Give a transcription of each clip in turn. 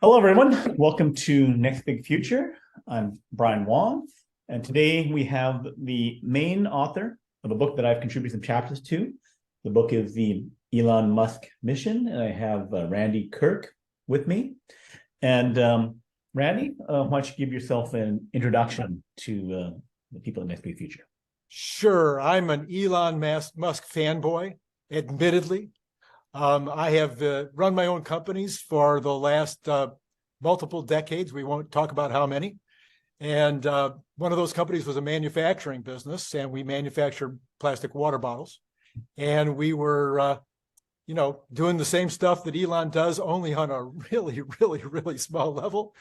Hello, everyone. Welcome to Next Big Future. I'm Brian Wang, and today we have the main author of a book that I've contributed some chapters to. The book is the Elon Musk Mission, and I have Randy Kirk with me. And Randy, why don't you give yourself an introduction to the people at Next Big Future? Sure. I'm an Elon Musk fanboy, admittedly. I have run my own companies for the last multiple decades. We won't talk about how many. And one of those companies was a manufacturing business, and we manufactured plastic water bottles. And we were, doing the same stuff that Elon does, only on a really, really, really small level.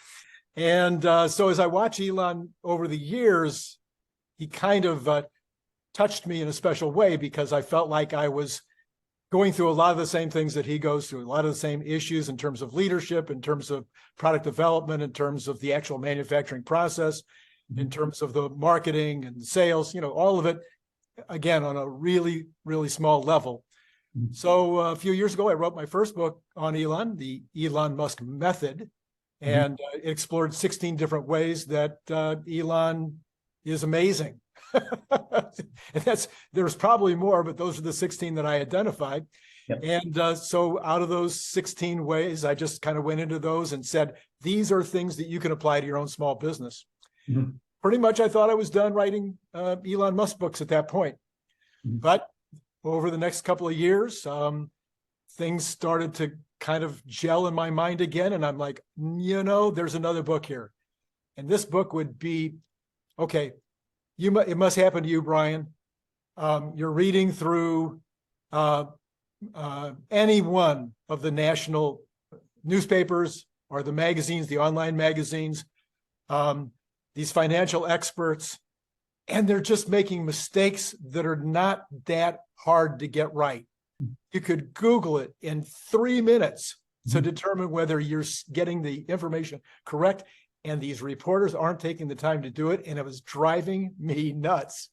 And so as I watch Elon over the years, he kind of touched me in a special way because I felt like I was going through a lot of the same things that he goes through, a lot of the same issues in terms of leadership, in terms of product development, in terms of the actual manufacturing process, in terms of the marketing and sales, all of it, again, on a really, really small level. So a few years ago, I wrote my first book on Elon, the Elon Musk Method, and it explored 16 different ways that Elon is amazing. And there's probably more, but those are the 16 that I identified. Yep. And so out of those 16 ways, I just kind of went into those and said, these are things that you can apply to your own small business. Pretty much, I thought I was done writing Elon Musk books at that point. But over the next couple of years, things started to kind of gel in my mind again. And I'm like, there's another book here. And this book would be, okay, it must happen to you, Brian. You're reading through any one of the national newspapers or the magazines, the online magazines, these financial experts, and they're just making mistakes that are not that hard to get right. You could Google it in 3 minutes to determine whether you're getting the information correct. And these reporters aren't taking the time to do it. And it was driving me nuts.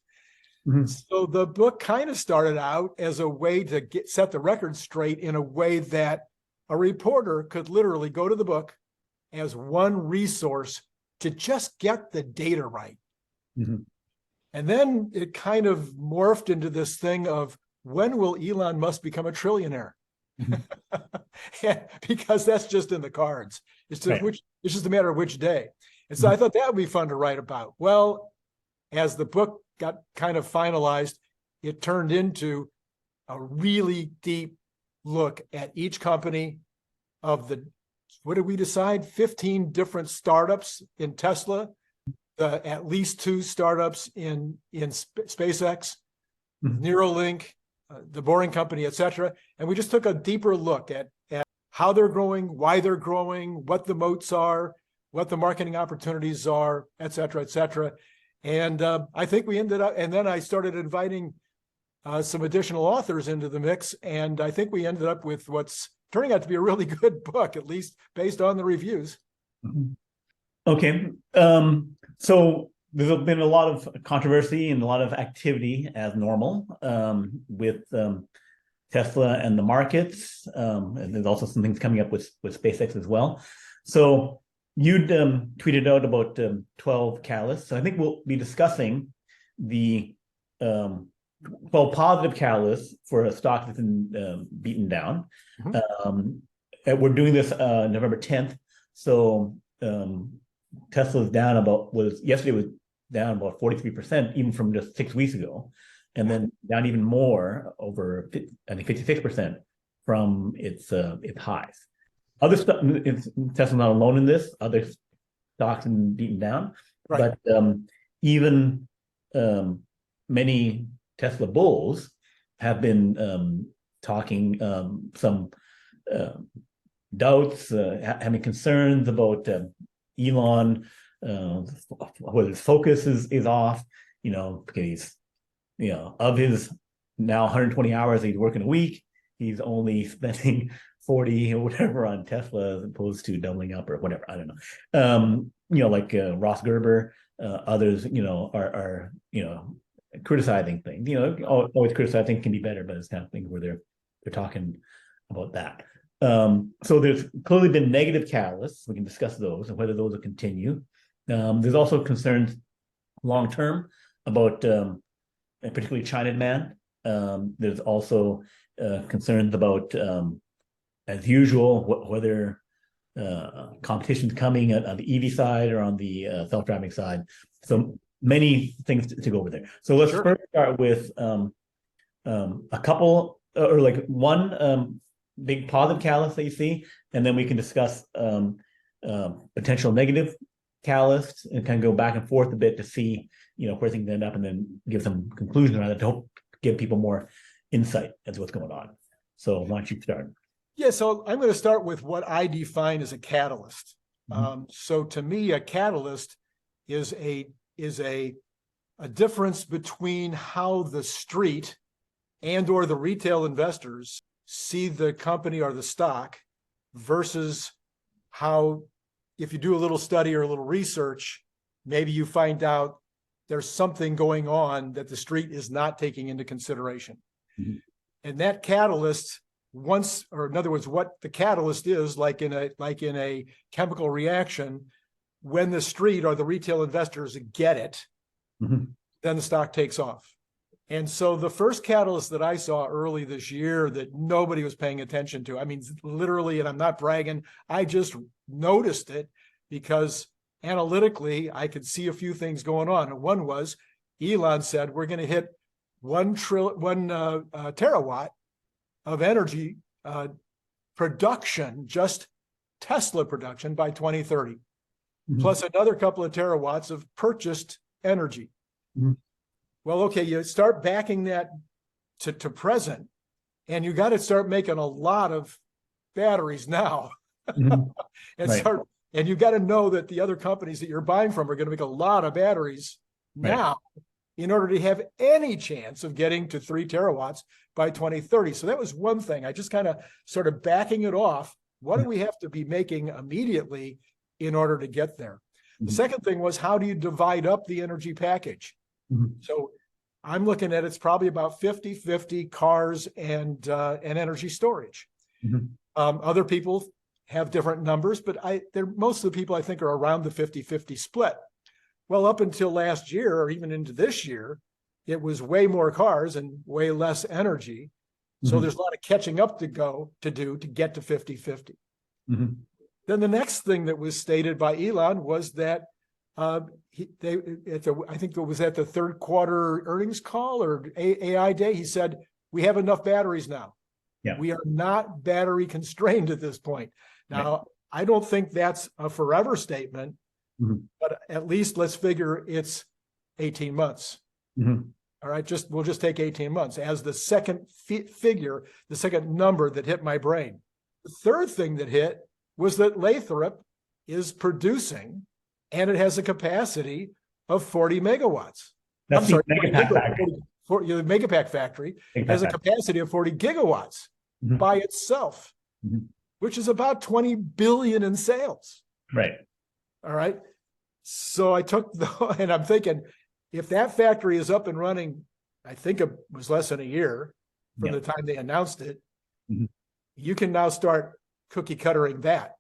So the book kind of started out as a way to set the record straight in a way that a reporter could literally go to the book as one resource to just get the data right. And then it kind of morphed into this thing of, when will Elon Musk become a trillionaire? Because that's just in the cards. It's just a matter of which day. And so I thought that would be fun to write about. Well, as the book got kind of finalized, it turned into a really deep look at each company of what did we decide? 15 different startups in Tesla, at least 2 startups in SpaceX, Neuralink, the Boring Company, et cetera. And we just took a deeper look at how they're growing, why they're growing, what the moats are, what the marketing opportunities are, et cetera, et cetera. And I think we ended up, and then I started inviting some additional authors into the mix. And I think we ended up with what's turning out to be a really good book, at least based on the reviews. Okay. So there's been a lot of controversy and a lot of activity as normal with Tesla and the markets. And there's also some things coming up with SpaceX as well. So you'd tweeted out about 12 catalysts. So I think we'll be discussing the 12 positive catalysts for a stock that's been beaten down. We're doing this November 10th. So Tesla's down yesterday was down about 43%, even from just 6 weeks ago, and then down even more, over I think 56% from its highs. Other stuff, Tesla's not alone in this. Other stocks have been beaten down, but even many Tesla bulls have been talking some doubts, having concerns about Elon, whether his focus is off, because he's, of his now 120 hours that he's working a week, he's only spending 40 or whatever on Tesla as opposed to doubling up or whatever. I don't know. Like Ross Gerber, others, are criticizing things. Always criticizing things can be better, but it's kind of things where they're talking about that. So there's clearly been negative catalysts. We can discuss those and whether those will continue. There's also concerns long term about particularly China demand. There's also concerns about, as usual, whether competition's coming on the EV side or on the self-driving side. So many things to go over there. So let's first start with a couple or like one big positive catalyst that you see, and then we can discuss potential negative catalysts and kind of go back and forth a bit to see where things end up, and then give some conclusions around it to help give people more insight as to what's going on. So why don't you start? Yeah, so I'm going to start with what I define as a catalyst. So to me, a catalyst is a difference between how the street and or the retail investors see the company or the stock versus how, if you do a little study or a little research, maybe you find out there's something going on that the street is not taking into consideration. And that catalyst, or in other words, what the catalyst is, like in a chemical reaction, when the street or the retail investors get it, then the stock takes off. And so the first catalyst that I saw early this year that nobody was paying attention to, I mean, literally, and I'm not bragging, I just noticed it because analytically, I could see a few things going on. And one was, Elon said, we're going to hit 1 terawatt of energy production, just Tesla production by 2030, plus another couple of terawatts of purchased energy. Well, okay, you start backing that to present, and you got to start making a lot of batteries now. And you got to know that the other companies that you're buying from are going to make a lot of batteries now in order to have any chance of getting to 3 terawatts by 2030. So that was one thing. I just kind of started backing it off. What do we have to be making immediately in order to get there? The second thing was, how do you divide up the energy package? So I'm looking at it's probably about 50-50 cars and energy storage. Other people have different numbers, but most of the people I think are around the 50-50 split. Well, up until last year, or even into this year, it was way more cars and way less energy. So there's a lot of catching up to do to get to 50-50. Then the next thing that was stated by Elon was that I think it was at the third quarter earnings call or AI day, he said, we have enough batteries now. We are not battery constrained at this point. Now, I don't think that's a forever statement, but at least let's figure it's 18 months. All right, we'll just take 18 months as the second figure, the second number that hit my brain. The third thing that hit was that Lathrop is producing, and it has a capacity of 40 megawatts. That's the Megapack factory. The Megapack factory has a capacity of 40 gigawatts by itself, which is about 20 billion in sales. All right. So I took and I'm thinking, if that factory is up and running, I think it was less than a year from the time they announced it, you can now start cookie cuttering that.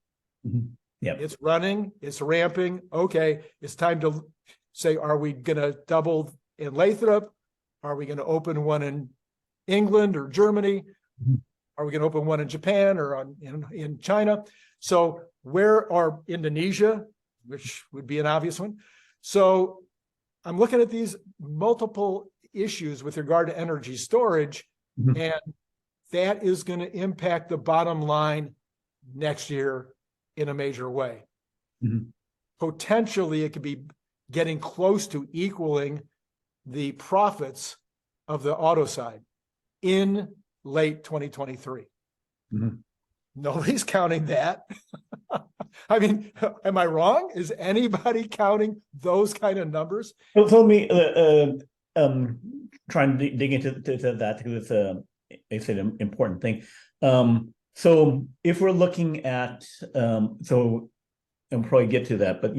It's running, it's ramping. Okay, it's time to say, are we going to double in Lathrop? Are we going to open one in England or Germany? Are we going to open one in Japan or in China? So or Indonesia, which would be an obvious one. So I'm looking at these multiple issues with regard to energy storage, and that is going to impact the bottom line next year in a major way. Potentially, it could be getting close to equaling the profits of the auto side in late 2023. Nobody's counting that. I mean, am I wrong? Is anybody counting those kind of numbers? Well, let me try and dig into that, because it's an important thing. So if we're looking at, so and we'll probably get to that, but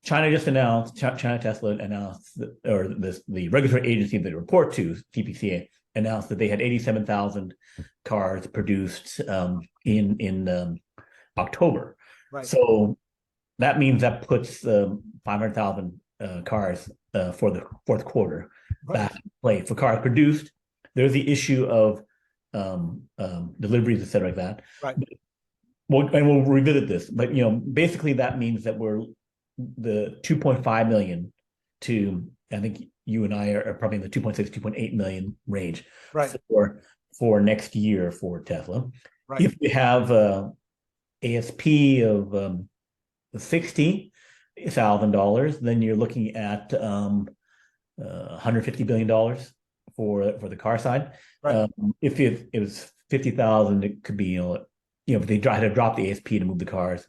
China just announced, China Tesla announced, the regulatory agency that report to, CPCA, announced that they had 87,000 cars produced in October. Right. So that means that puts 500,000 cars for the fourth quarter back in play. For cars produced, there's the issue of deliveries, et cetera, like that. Right. We'll revisit this, but basically that means that we're the 2.5 million to, I think you and I are probably in the 2.6, 2.8 million range, right, for next year for Tesla. Right. If we have ASP of $60,000, then you're looking at $150 billion for the car side. Right. If it was 50,000, it could be if they try to drop the ASP to move the cars,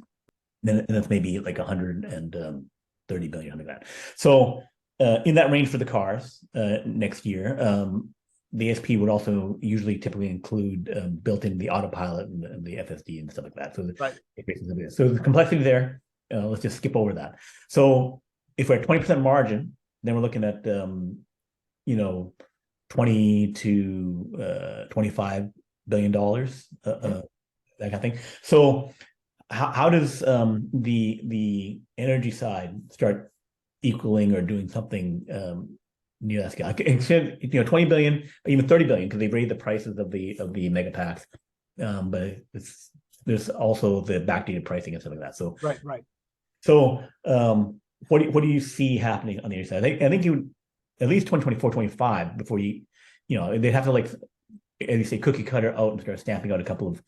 then it's maybe like 130 billion, something like that. So in that range for the cars next year, the ASP would also typically include built in the Autopilot and the FSD and stuff like that. So so the complexity there. Let's just skip over that. So if we're at 20% margin, then we're looking at 20 to $25 billion, that kind of thing. So how does the energy side start equaling or doing something near that scale? 20 billion, even 30 billion, because they've raised the prices of the mega packs. But there's also the backdated pricing and stuff like that. So right. So what do you see happening on the other side? I think you at least 2024, 25 before they'd have to, like, as you say, cookie cutter out and start stamping out a couple of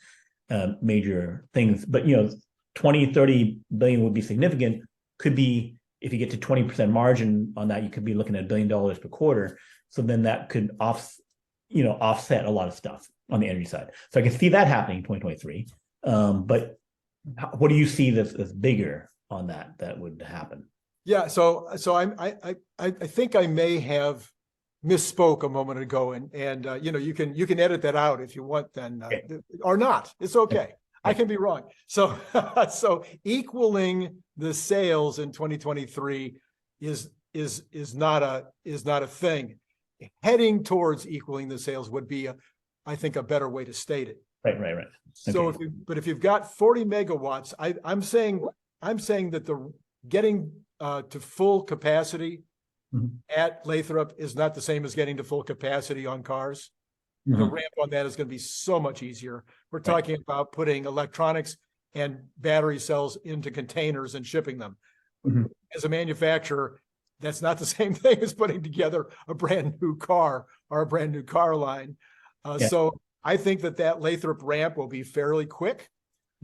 major things. But 20, 30 billion would be significant. Could be, if you get to 20% margin on that, you could be looking at $1 billion per quarter. So then that could offset a lot of stuff on the energy side. So I can see that happening in 2023. But what do you see that's bigger on that would happen? Yeah, so I think I may have misspoke a moment ago, and you can edit that out if you want, then or not. It's okay. I can be wrong. So so equaling the sales in 2023 is not a thing. Heading towards equaling the sales would be, I think, a better way to state it. Right. So if you've got 40 megawatts, I'm saying that the getting to full capacity at Lathrop is not the same as getting to full capacity on cars. The ramp on that is going to be so much easier. We're talking about putting electronics and battery cells into containers and shipping them. As a manufacturer, that's not the same thing as putting together a brand new car or a brand new car line. So I think that Lathrop ramp will be fairly quick.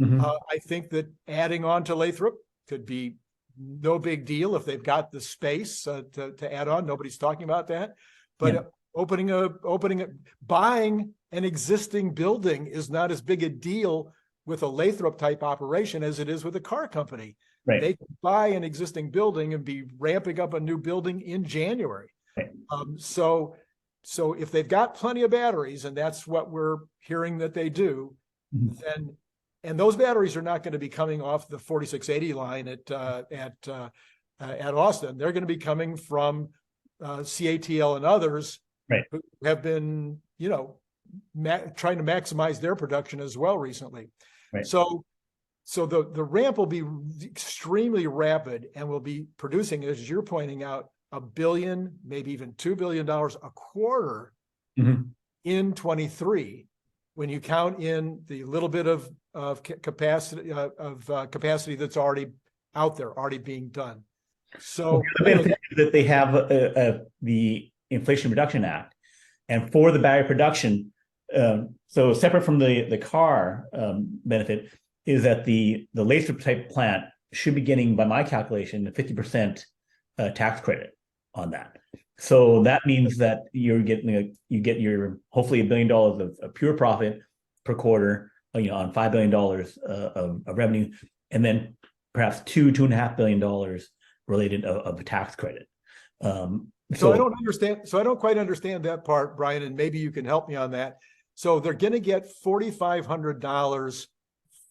I think that adding on to Lathrop could be no big deal if they've got the space to add on. Nobody's talking about that. But buying an existing building is not as big a deal with a Lathrop type operation as it is with a car company. Right. They can buy an existing building and be ramping up a new building in January. Right. So if they've got plenty of batteries, and that's what we're hearing that they do, then, and those batteries are not going to be coming off the 4680 line at Austin. They're going to be coming from CATL and others who have been, trying to maximize their production as well recently. Right. So the ramp will be extremely rapid, and will be producing, as you're pointing out, $1 billion, maybe even $2 billion a quarter in 23. When you count in the little bit of capacity capacity that's already out there, already being done. So that they have the Inflation Reduction Act, and for the battery production, so separate from the car benefit, is that the Lathrop type plant should be getting, by my calculation, a 50% tax credit on that. So that means that you get your hopefully $1 billion of pure profit per quarter, on $5 billion of revenue, and then perhaps $2.5 billion related of a tax credit. So I don't understand. So I don't quite understand that part, Brian, and maybe you can help me on that. So they're going to get $4,500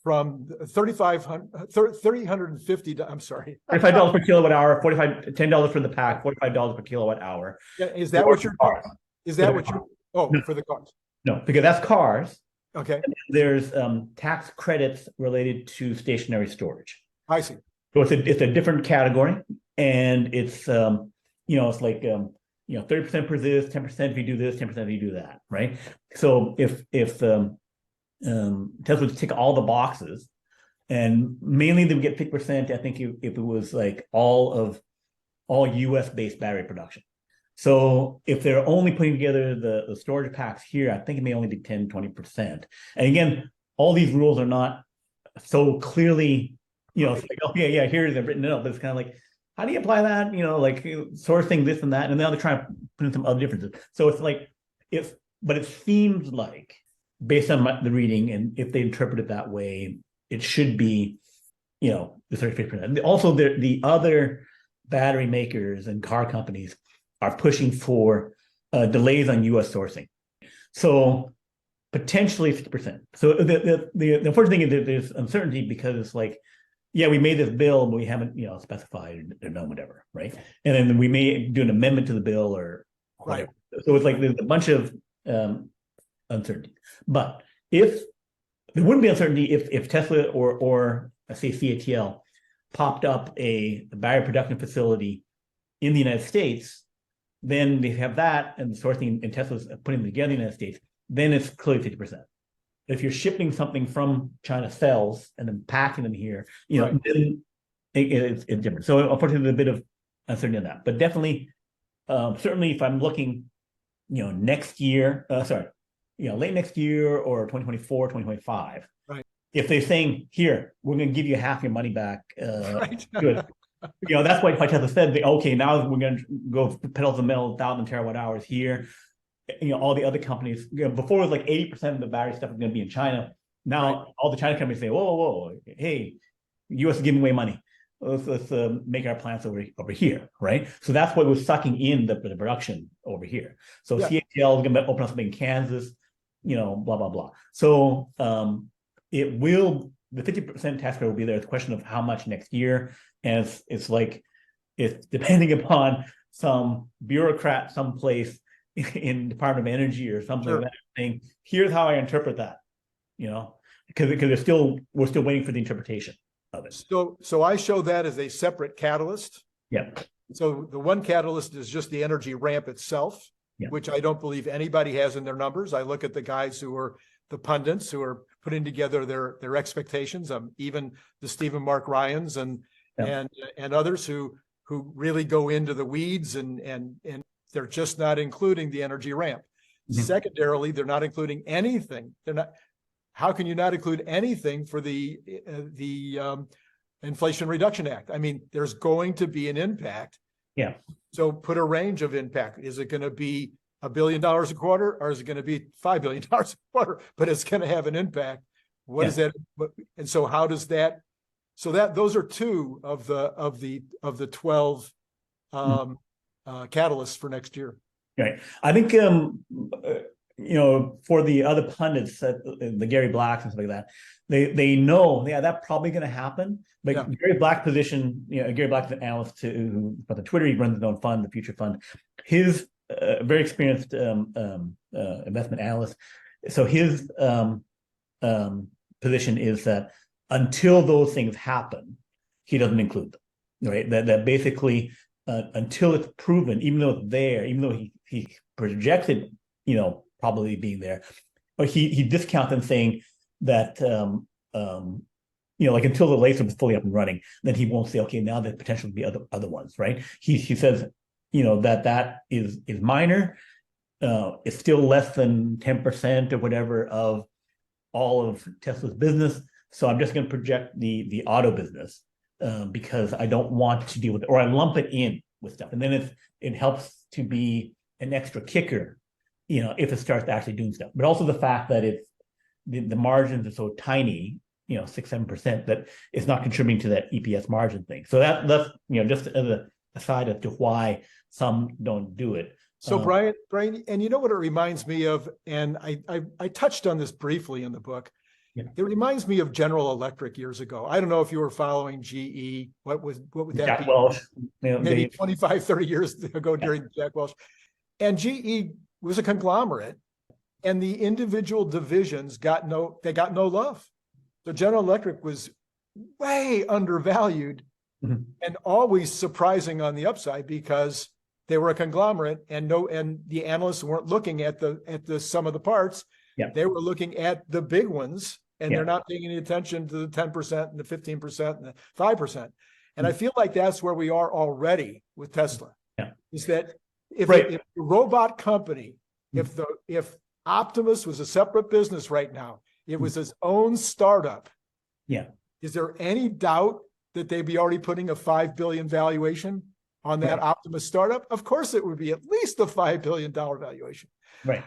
from $3,350. I'm sorry, $45 per kilowatt hour, $10 for the pack, $45 per kilowatt hour. Is that what you're? Oh, No, for the cars. no, because that's cars. Okay, There's tax credits related to stationary storage. I see. So it's a different category, and it's it's like 30% for this, 10% if you do this, 10% if you do that, right? So if Tesla would tick all the boxes, and mainly they would get 50%. I think if it was like all US based battery production. So if they're only putting together the storage packs here, I think it may only be 10, 20%. And again, all these rules are not so clearly, it's like, oh yeah, here they're written up, but it's kind of like, how do you apply that? Like sourcing this and that, and now they're trying to put in some other differences. So it's like, but it seems like, based on the reading, and if they interpret it that way, it should be, the 35%. Also, the other battery makers and car companies are pushing for delays on U.S. sourcing. So potentially 50%. So the unfortunate thing is that there's uncertainty because it's like, yeah, we made this bill, but we haven't, specified or done whatever, right? And then we may do an amendment to the bill or whatever. Right. So it's like there's a bunch of uncertainty. But if there wouldn't be uncertainty if Tesla or say CATL popped up a battery production facility in the United States, then they have that and the sourcing and Tesla's putting them together in the United States, then it's clearly 50%. If you're shipping something from China cells and then packing them here, then it's different. So unfortunately, there's a bit of uncertainty on that. But definitely, certainly if I'm looking, next year, late next year or 2024, 2025, right. If they're saying, here, we're going to give you half your money back, right. Good. That's why Tesla said, okay, now we're going to go pedal to the metal, 1,000 terawatt hours here. All the other companies, before it was like 80% of the battery stuff is going to be in China. Now, all the China companies say, whoa, hey, US is giving away money. Let's make our plants over here, right? So that's what was sucking in the production over here. So CATL is going to open up something in Kansas, blah, blah, blah. So it will, the 50% tax credit will be there. It's a question of how much next year. And it's depending upon some bureaucrat someplace in Department of Energy or something like that saying, here's how I interpret that, because we're still waiting for the interpretation of it. So I show that as a separate catalyst. Yeah. So the one catalyst is just the energy ramp itself, which I don't believe anybody has in their numbers. I look at the guys who are the pundits who are putting together their expectations, even the Stephen Mark Ryans and others who really go into the weeds and they're just not including the energy ramp. Mm-hmm. Secondarily, they're not including anything. How can you not include anything for the Inflation Reduction Act? I mean, there's going to be an impact. Yeah. So put a range of impact. Is it going to be $1 billion a quarter, or is it going to be $5 billion a quarter? But it's going to have an impact. What is that? And so how does that? So those are two of the 12 catalysts for next year. Right. I think for the other pundits, the Gary Blacks and stuff like that, they know, that's probably going to happen. But Gary Black's position, Gary Black's an analyst who, on Twitter, he runs his own fund, the Future Fund. His very experienced investment analyst. So his position is that until those things happen, he doesn't include them. Right. That basically until it's proven, even though it's there, even though he projected, probably being there, but he discounts them, saying that like until the laser is fully up and running, then he won't say, okay, now there's potentially be other ones, right? He says, that is minor. It's still less than 10% or whatever of all of Tesla's business. So I'm just going to project the auto business because I don't want to deal with it, or I lump it in with stuff, and then it helps to be an extra kicker, if it starts actually doing stuff. But also the fact that it's the margins are so tiny, 6-7%, that it's not contributing to that EPS margin thing. So that's just as a aside as to why some don't do it. So Brian, and you know what it reminds me of, and I touched on this briefly in the book. Yeah. It reminds me of General Electric years ago. I don't know if you were following GE. What would that Jack be? Welch. Maybe 25, 30 years ago during Jack Welch. And GE was a conglomerate, and the individual divisions got no love. So General Electric was way undervalued and always surprising on the upside because they were a conglomerate, and the analysts weren't looking at the sum of the parts. Yeah. They were looking at the big ones, and Yeah. they're not paying any attention to the 10% and the 15% and the 5%. And I feel like that's where we are already with Tesla. Yeah. Is that if Right. the robot company, if Optimus was a separate business right now, it was its own startup. Yeah. Is there any doubt that they'd be already putting a $5 billion valuation on that Optimus startup? Of course, it would be at least a $5 billion valuation. Right.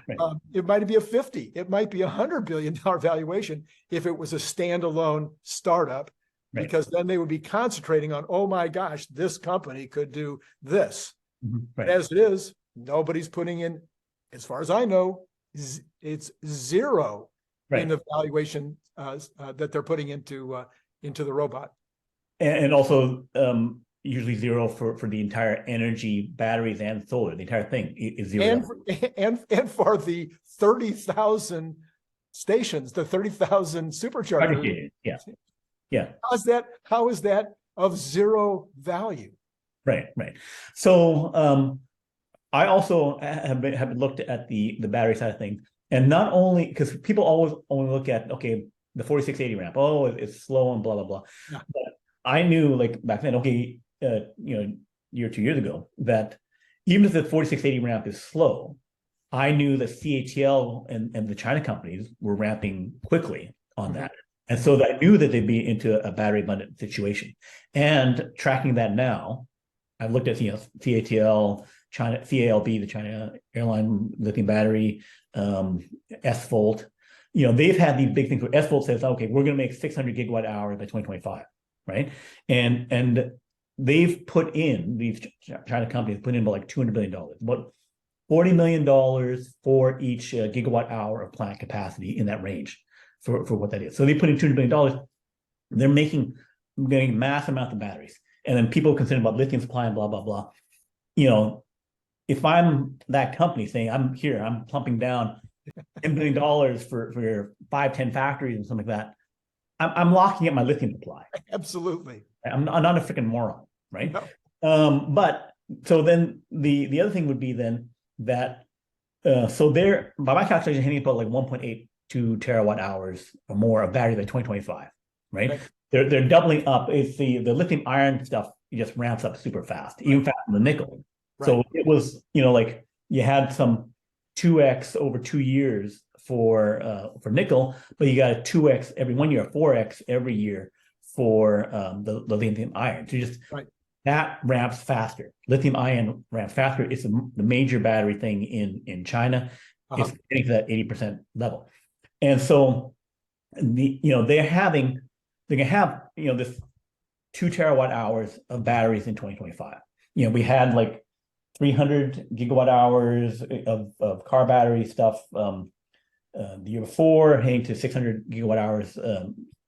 It might be a 50. It might be $100 billion valuation if it was a standalone startup, because then they would be concentrating on, oh my gosh, this company could do this. But as it is, nobody's putting in, as far as I know, it's zero in the valuation that they're putting into the robot. And also usually zero for the entire energy, batteries, and solar. The entire thing is zero. And for the 30,000 stations, the 30,000 superchargers. Yeah. How is that of zero value? Right. So I also have looked at the battery side of things, and not only because people always only look at, okay, the 4680 ramp, oh, it's slow and blah blah blah. Yeah. But I knew, like, back then, okay, year 2 years ago, that even if the 4680 ramp is slow, I knew that CATL and the China companies were ramping quickly on that. And so I knew that they'd be into a battery abundant situation. And tracking that now, I've looked at CATL, China, CALB, the China airline lithium battery, S-Volt. They've had these big things where S-Volt says, okay, we're going to make 600 gigawatt hours by 2025, right? And they've put in, these China companies put in about like $200 billion, about $40 million for each gigawatt hour of plant capacity in that range for what that is. So they put in $200 billion. They're getting mass amounts of batteries. And then people concerned about lithium supply and blah, blah, blah. If I'm that company saying, I'm pumping down $10 billion for 5-10 factories and something like that, I'm locking up my lithium supply. Absolutely. I'm not a freaking moron, right? No. But so then the other thing would be then that so they're, by my calculation, hitting about like 1.82 terawatt hours or more of battery by 2025, right? They're doubling up. It's the lithium iron stuff just ramps up super fast, even faster than the nickel. Right. So it was, like you had some 2x over 2 years for nickel, but you got a 2x every 1 year, 4x every year for the lithium iron. So just that ramps faster. Lithium ion ramps faster. It's the major battery thing in China. It's getting to that 80% level, and so they're gonna have this 2 terawatt hours of batteries in 2025. We had like 300 gigawatt hours of car battery stuff the year before, heading to 600 gigawatt hours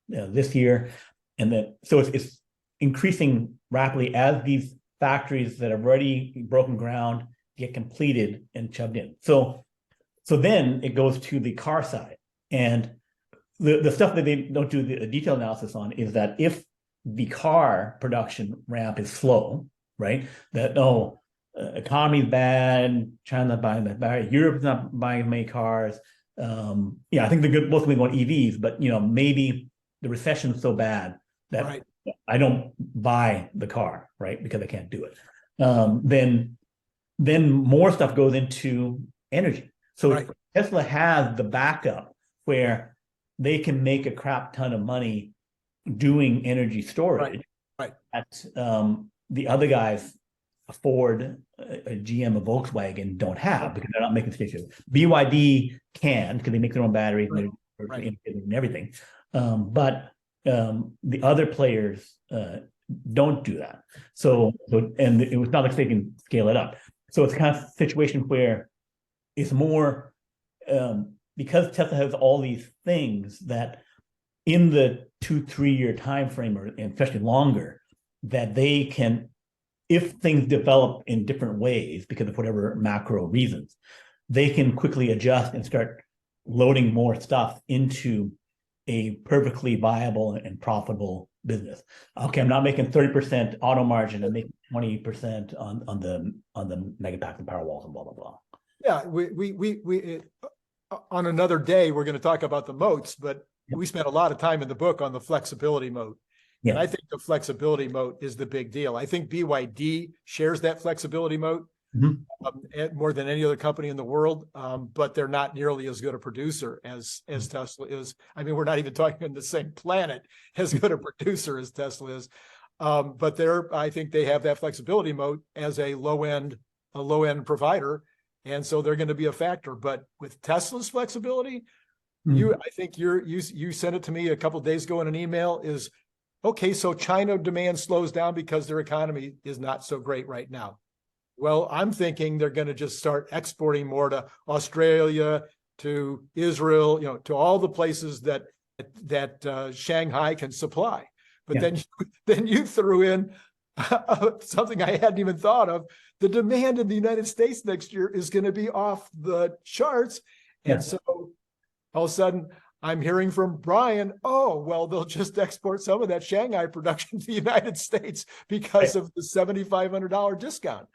this year, and then so it's increasing rapidly as these factories that have already broken ground get completed and shoved in. So then it goes to the car side, and the stuff that they don't do the detailed analysis on is that if the car production ramp is slow, right? That economy is bad, China's not buying that battery, Europe's not buying as many cars. I think they're mostly going EVs, but maybe the recession's so bad that I don't buy the car, right? Because I can't do it. Then more stuff goes into energy. So Tesla has the backup where they can make a crap ton of money doing energy storage. That the other guys, a Ford, a GM, a Volkswagen, don't have because they're not making stations. BYD can because they make their own batteries and everything. But the other players don't do that. So and it was not like they can scale it up. So it's kind of a situation where it's more because Tesla has all these things that in the 2-3 year time frame, or and especially longer, that they can, if things develop in different ways because of whatever macro reasons, they can quickly adjust and start loading more stuff into a perfectly viable and profitable business. Okay, I'm not making 30% auto margin, I'm making 20% on the Megapacks and Powerwalls and blah blah blah. Yeah, we on another day we're going to talk about the moats, but we spent a lot of time in the book on the flexibility moat. And I think the flexibility moat is the big deal. I think BYD shares that flexibility moat more than any other company in the world, but they're not nearly as good a producer as Tesla is. I mean, we're not even talking on the same planet as good a producer as Tesla is. But I think they have that flexibility moat as a low end provider, and so they're going to be a factor. But with Tesla's flexibility, I think you sent it to me a couple of days ago in an email, is okay, so China demand slows down because their economy is not so great right now. Well, I'm thinking they're going to just start exporting more to Australia, to Israel, to all the places that Shanghai can supply. But then you threw in something I hadn't even thought of. The demand in the United States next year is going to be off the charts. And so all of a sudden, I'm hearing from Brian, oh, well, they'll just export some of that Shanghai production to the United States because of the $7,500 discount.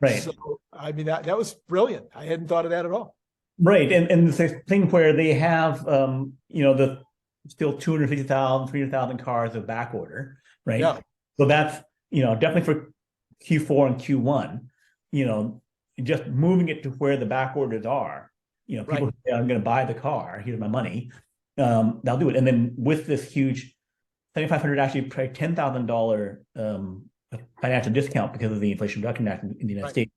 Right. So, I mean, that was brilliant. I hadn't thought of that at all. Right. And the thing where they have, the still 250,000, 300,000 cars of back order, right? Yeah. So that's, definitely for Q4 and Q1, just moving it to where the back orders are, people say, I'm going to buy the car, here's my money. They'll do it. And then with this huge $7,500, actually probably $10,000 financial discount because of the Inflation Reduction Act in the United States,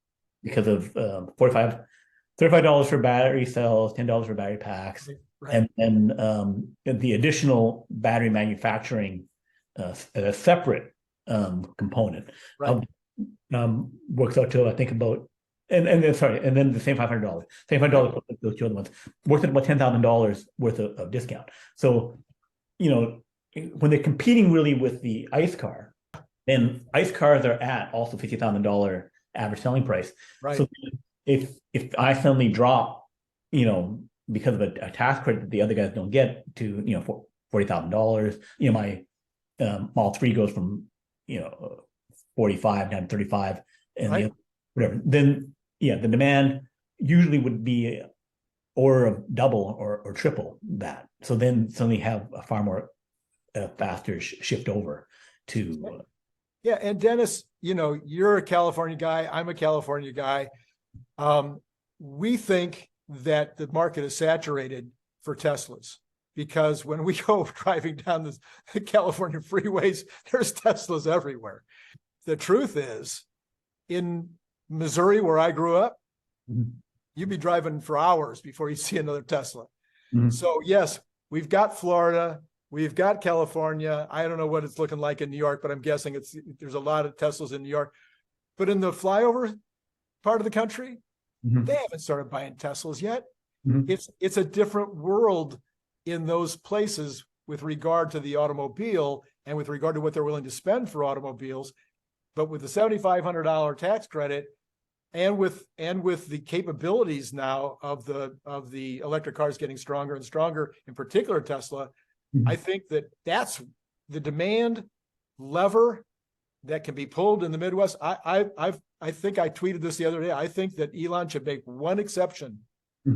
because of $35 for battery cells, $10 for battery packs, and then the additional battery manufacturing as a separate component works out to, I think, about and then the same $500, those two other ones worth at about $10,000 worth of discount. So, when they're competing really with the ICE car, then ICE cars are at also $50,000 average selling price. Right. So if I suddenly drop, because of a tax credit that the other guys don't get to, $40,000, my Model 3 goes from 45 down to 35 and whatever, then the demand usually would be order of double or triple that. So then suddenly have a far more faster shift over to. And Dennis, you're a California guy. I'm a California guy. We think that the market is saturated for Teslas because when we go driving down the California freeways, there's Teslas everywhere. The truth is, in Missouri, where I grew up, you'd be driving for hours before you see another Tesla. So yes, we've got Florida, we've got California. I don't know what it's looking like in New York, but I'm guessing there's a lot of Teslas in New York. But in the flyover part of the country, they haven't started buying Teslas yet. It's a different world in those places with regard to the automobile and with regard to what they're willing to spend for automobiles. But with the $7,500 tax credit and with the capabilities now of the electric cars getting stronger and stronger, in particular Tesla, I think that's the demand lever that can be pulled in the Midwest. I think I tweeted this the other day. I think that Elon should make one exception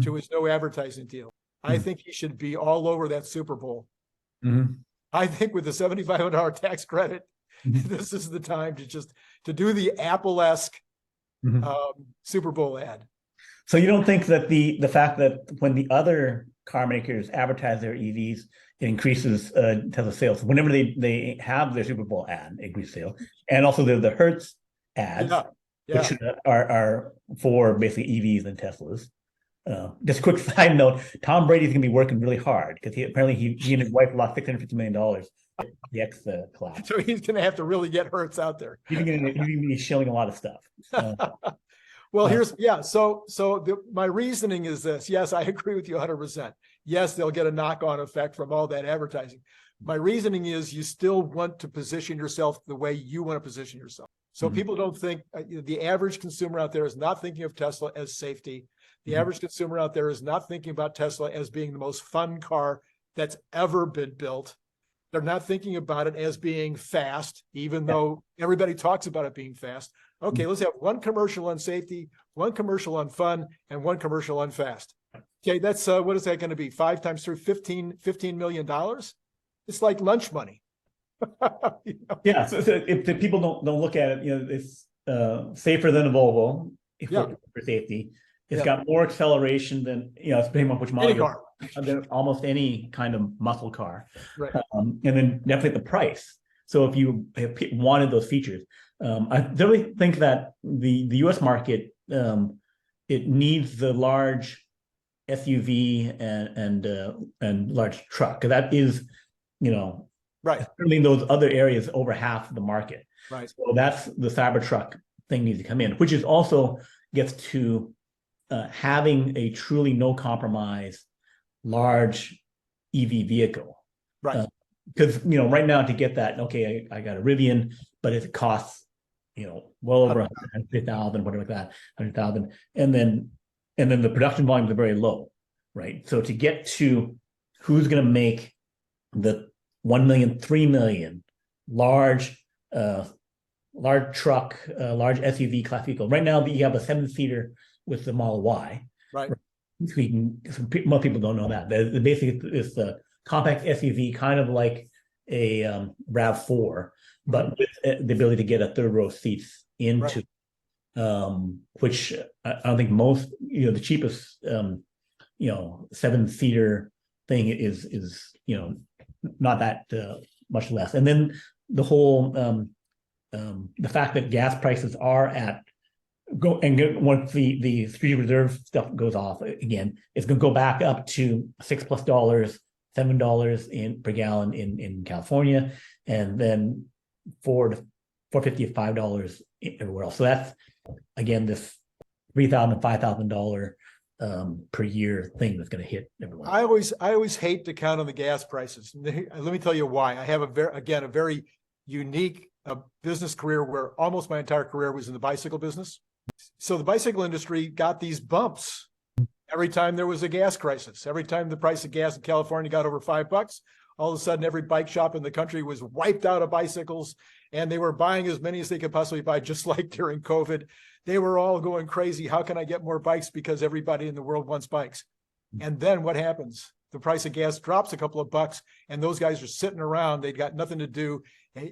to his no advertising deal. I think he should be all over that Super Bowl. I think with the $7,500 tax credit, this is the time to do the Apple-esque Super Bowl ad. So you don't think that the fact that when the other car makers advertise their EVs, it increases Tesla sales? Whenever they have their Super Bowl ad, it increases sales, and also the Hertz ads, which are for basically EVs and Teslas. Just a quick side note: Tom Brady's going to be working really hard because he and his wife lost $650 million. The X collapse. So he's going to have to really get Hertz out there. He's going to be shilling a lot of stuff. Well, my reasoning is this. Yes, I agree with you 100%. Yes, they'll get a knock-on effect from all that advertising. My reasoning is you still want to position yourself the way you want to position yourself. So people don't think, the average consumer out there is not thinking of Tesla as safety. The average consumer out there is not thinking about Tesla as being the most fun car that's ever been built. They're not thinking about it as being fast, even though everybody talks about it being fast. Okay, let's have one commercial on safety, one commercial on fun, and one commercial on fast. Okay, that's what is that going to be? 5 times through $15 million? It's like lunch money. You know? Yeah, so if the people don't look at it, it's safer than a Volvo for safety. It's got more acceleration than, it's pretty much which model than almost any kind of muscle car. Right. And then definitely the price. So if you wanted those features, I really think that the US market, it needs the large SUV and large truck, because that is, right, certainly in those other areas over half the market. Right. So that's the Cybertruck thing needs to come in, which is also gets to having a truly no compromise large EV vehicle. Right. Because right now to get that, okay, I got a Rivian, but it costs well over 150,000, whatever like that, 100,000, and then the production volumes are very low, right? So to get to who's going to make the 1 million, 3 million large truck, large SUV class vehicle. Right now, you have a 7-seater with the Model Y. Right. Most people don't know that. Basically, it's the compact SUV, kind of like a RAV4, but with the ability to get a third row seats into, which I don't think most, the cheapest, 7-seater thing is not that much less. And then the whole the fact that gas prices are once the strategic reserve stuff goes off again, it's going to go back up to $6+ $7 per gallon in California, and then $4 to $4.50 to $5 everywhere else. So that's again this $3,000 $5,000 per year thing that's going to hit everyone. I always hate to count on the gas prices. Let me tell you why. I have a very unique business career where almost my entire career was in the bicycle business. So the bicycle industry got these bumps every time there was a gas crisis. Every time the price of gas in California got over $5, all of a sudden every bike shop in the country was wiped out of bicycles, and they were buying as many as they could possibly buy, just like during COVID. They were all going crazy. How can I get more bikes? Because everybody in the world wants bikes. And then what happens? The price of gas drops a couple of bucks, and those guys are sitting around. They've got nothing to do.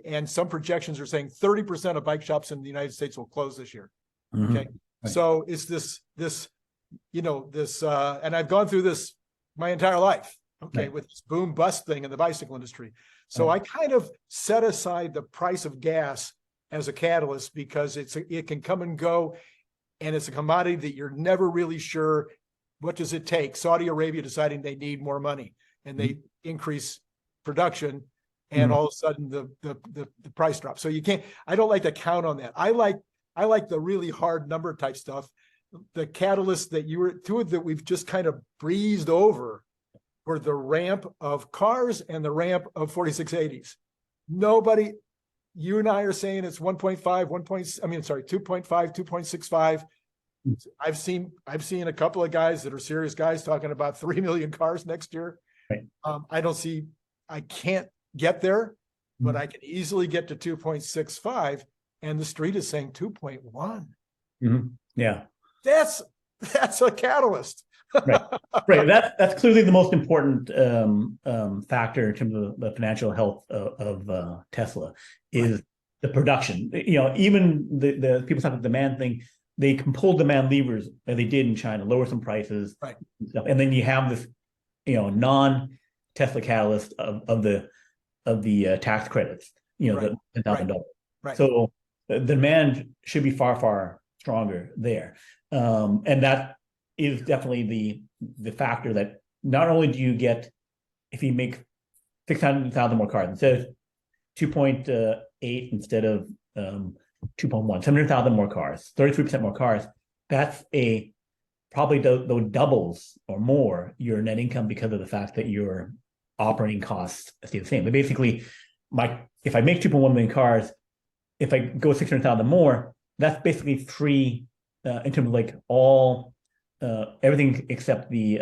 And some projections are saying 30% of bike shops in the United States will close this year. Okay. Right. So it's this, and I've gone through this my entire life, okay, with this boom bust thing in the bicycle industry. So I kind of set aside the price of gas as a catalyst because it can come and go, and it's a commodity that you're never really sure what does it take. Saudi Arabia deciding they need more money, and they increase production, and all of a sudden the price drops. So I don't like to count on that. I like the really hard number type stuff. The catalyst that we've just kind of breezed over were the ramp of cars and the ramp of 4680s. Nobody, you and I are saying it's 2.5, 2.65. I've seen a couple of guys that are serious guys talking about 3 million cars next year. Right. I can't get there, but I can easily get to 2.65. And the street is saying 2.1. Mm-hmm. Yeah. That's a catalyst. Right. That's clearly the most important factor in terms of the financial health of Tesla is the production. Even the people talk about the demand thing, they can pull demand levers as they did in China, lower some prices, right? And then you have this, non-Tesla catalyst of the tax credits, the $10,000. Right. So the demand should be far, far stronger there. And that is definitely the factor that not only do you get, if you make 600,000 more cars, instead of 2.8, instead of 2.1, 700,000 more cars, 33% more cars, that's probably doubles or more your net income because of the fact that your operating costs stay the same. But basically, if I make 2.1 million cars, if I go 600,000 more, that's basically free in terms of like all everything except the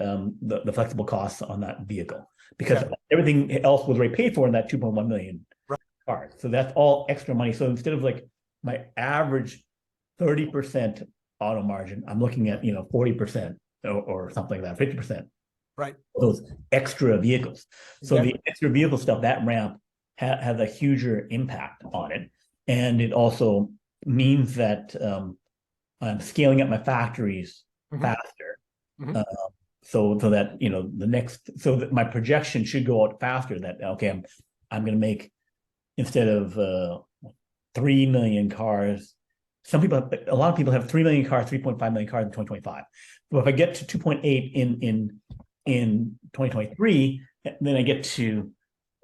flexible costs on that vehicle, because everything else was already paid for in that 2.1 million cars. So that's all extra money. So instead of like my average 30% auto margin, I'm looking at 40% or something like that, 50%. Right. Those extra vehicles. So the extra vehicle stuff, that ramp has a huger impact on it. And it also means that I'm scaling up my factories faster. So that, so that my projection should go out faster, that, okay, I'm going to make, instead of 3 million cars, a lot of people have 3 million cars, 3.5 million cars in 2025. So if I get to 2.8 in 2023, then I get to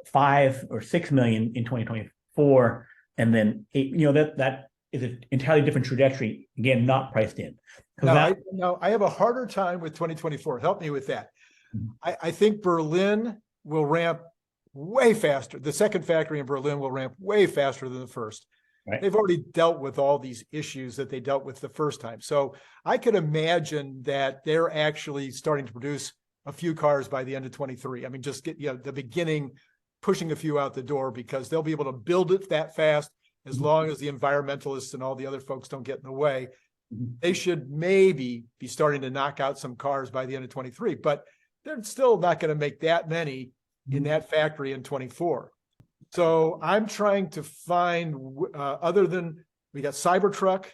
5 or 6 million in 2024, and then 8, that is an entirely different trajectory, again, not priced in. Now, I have a harder time with 2024. Help me with that. I think Berlin will ramp way faster. The second factory in Berlin will ramp way faster than the first. Right. They've already dealt with all these issues that they dealt with the first time. So I could imagine that they're actually starting to produce a few cars by the end of 23. I mean, just get the beginning, pushing a few out the door, because they'll be able to build it that fast as long as the environmentalists and all the other folks don't get in the way. They should maybe be starting to knock out some cars by the end of 23, but they're still not going to make that many in that factory in 24. So I'm trying to find, other than we got Cybertruck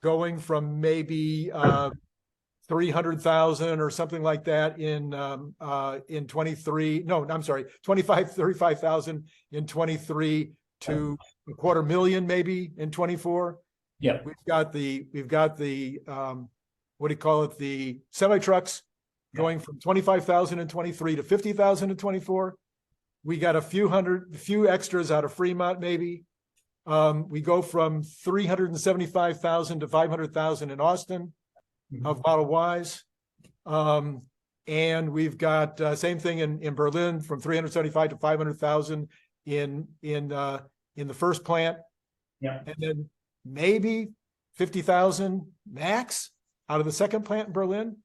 going from maybe 300,000 or something like that in 23. No, I'm sorry, 35,000 in 23 to 250,000 maybe in 24. Yeah, we've got the what do you call it? The semi trucks going from 25,000 in 23 to 50,000 in 24. We got a few extras out of Fremont, maybe. We go from 375,000 to 500,000 in Austin of Model Ys. And we've got same thing in Berlin, from 375 to 500,000 in the first plant. Yeah. And then maybe 50,000 max out of the second plant in Berlin.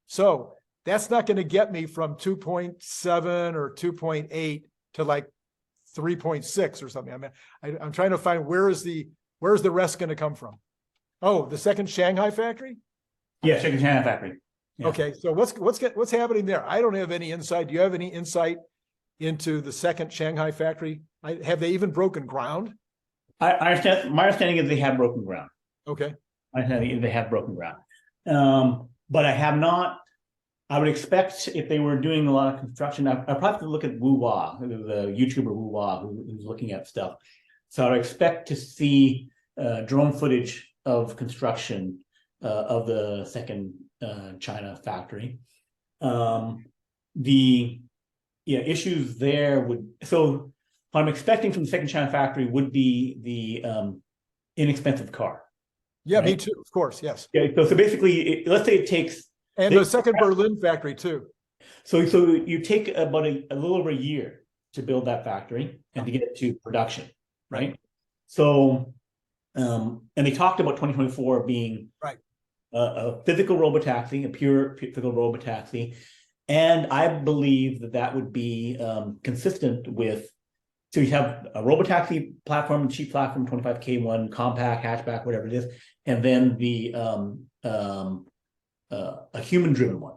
So that's not going to get me from 2.7 or 2.8 to like 3.6 or something. I mean, I'm trying to find where's the rest going to come from? Oh, the second Shanghai factory? Yeah, second Shanghai factory. Yeah. Okay, so what's happening there? I don't have any insight. Do you have any insight into the second Shanghai factory? Have they even broken ground? I understand. My understanding is they have broken ground. Okay. My understanding is they have broken ground. But I have not. I would expect, if they were doing a lot of construction, I probably have to look at Wu Hua, the YouTuber Wu Hua, who's looking at stuff. So I would expect to see drone footage of construction of the second China factory. The issues there would, so what I'm expecting from the second China factory would be the inexpensive car. Yeah, right? Me too, of course, yes. Yeah, so basically, let's say it takes... And the second Berlin factory too. So you take about a little over a year to build that factory and to get it to production, right? So, and they talked about 2024 being a physical robotaxi, a pure physical robotaxi. And I believe that would be consistent with, so you have a robotaxi platform, cheap platform, 25K1, compact, hatchback, whatever it is, and then a human-driven one,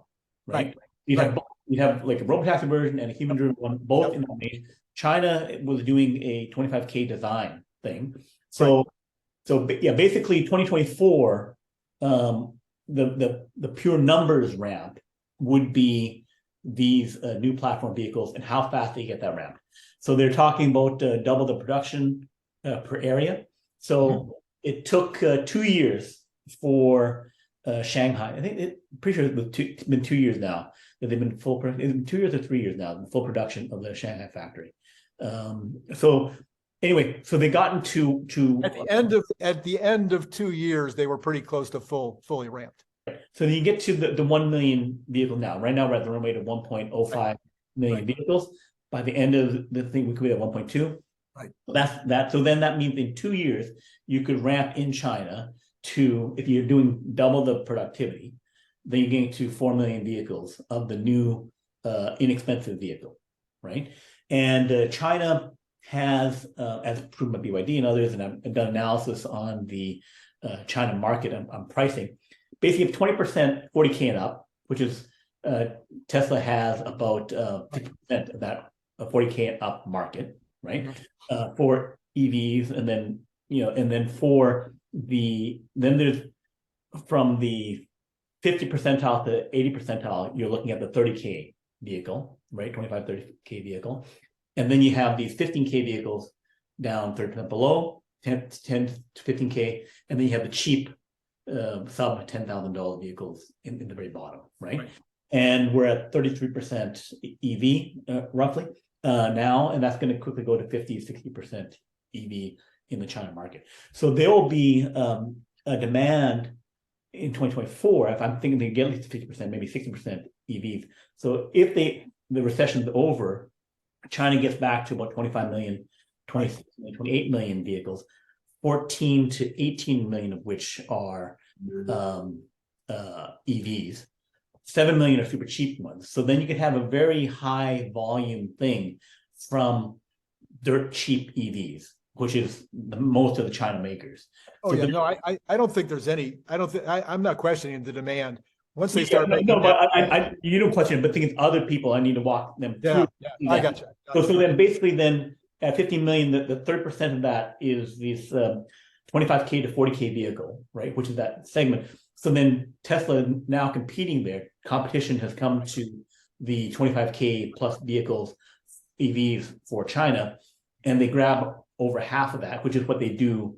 right? You have like a robotaxi version and a human-driven one, both in that range. China was doing a 25K design thing, so basically 2024, the pure numbers ramp would be these new platform vehicles and how fast they get that ramp. So they're talking about double the production per area. So it took 2 years for Shanghai. I think pretty sure it's been 2 years now that they've been full. It's been 2 years or 3 years now, full production of the Shanghai factory. So anyway, so they got into at the end of 2 years, they were pretty close to fully ramped. So you get to the 1 million vehicle now. Right now, we're at the run rate of 1.05 million vehicles. By the end of the thing, we could be at 1.2. Right. So that's that. So then that means in 2 years, you could ramp in China to, if you're doing double the productivity, then you're getting to 4 million vehicles of the new inexpensive vehicle, right? And China has, as proven by BYD and others, and I've done analysis on the China market on pricing. Basically, if 20% 40K and up, which is Tesla has about 50% of that 40K and up market, right? For EVs, and then and then then there's from the 50 percentile to 80 percentile, you're looking at the 30K vehicle, right? 25, 30K vehicle. And then you have these 15K vehicles down 30% below, 10 to 15K. And then you have the cheap sub $10,000 vehicles in the very bottom, right? And we're at 33% EV roughly now, and that's going to quickly go to 50, 60% EV in the China market. So there will be a demand in 2024, if I'm thinking they get at least 50%, maybe 60% EVs. So if the recession's over, China gets back to about 25 million, 26 million, 28 million vehicles, 14 to 18 million of which are EVs. 7 million are super cheap ones. So then you could have a very high volume thing from dirt cheap EVs, which is most of the China makers. Oh, so yeah, no, I don't think there's any, I'm not questioning the demand. Once they start making no, but you don't question it, but think it's other people. I need to walk them through. Yeah, I got you. So then basically then at 15 million, the 30% of that is this 25K to 40K vehicle, right? Which is that segment. So then Tesla now competing there, competition has come to the 25K plus vehicles, EVs for China, and they grab over half of that, which is what they do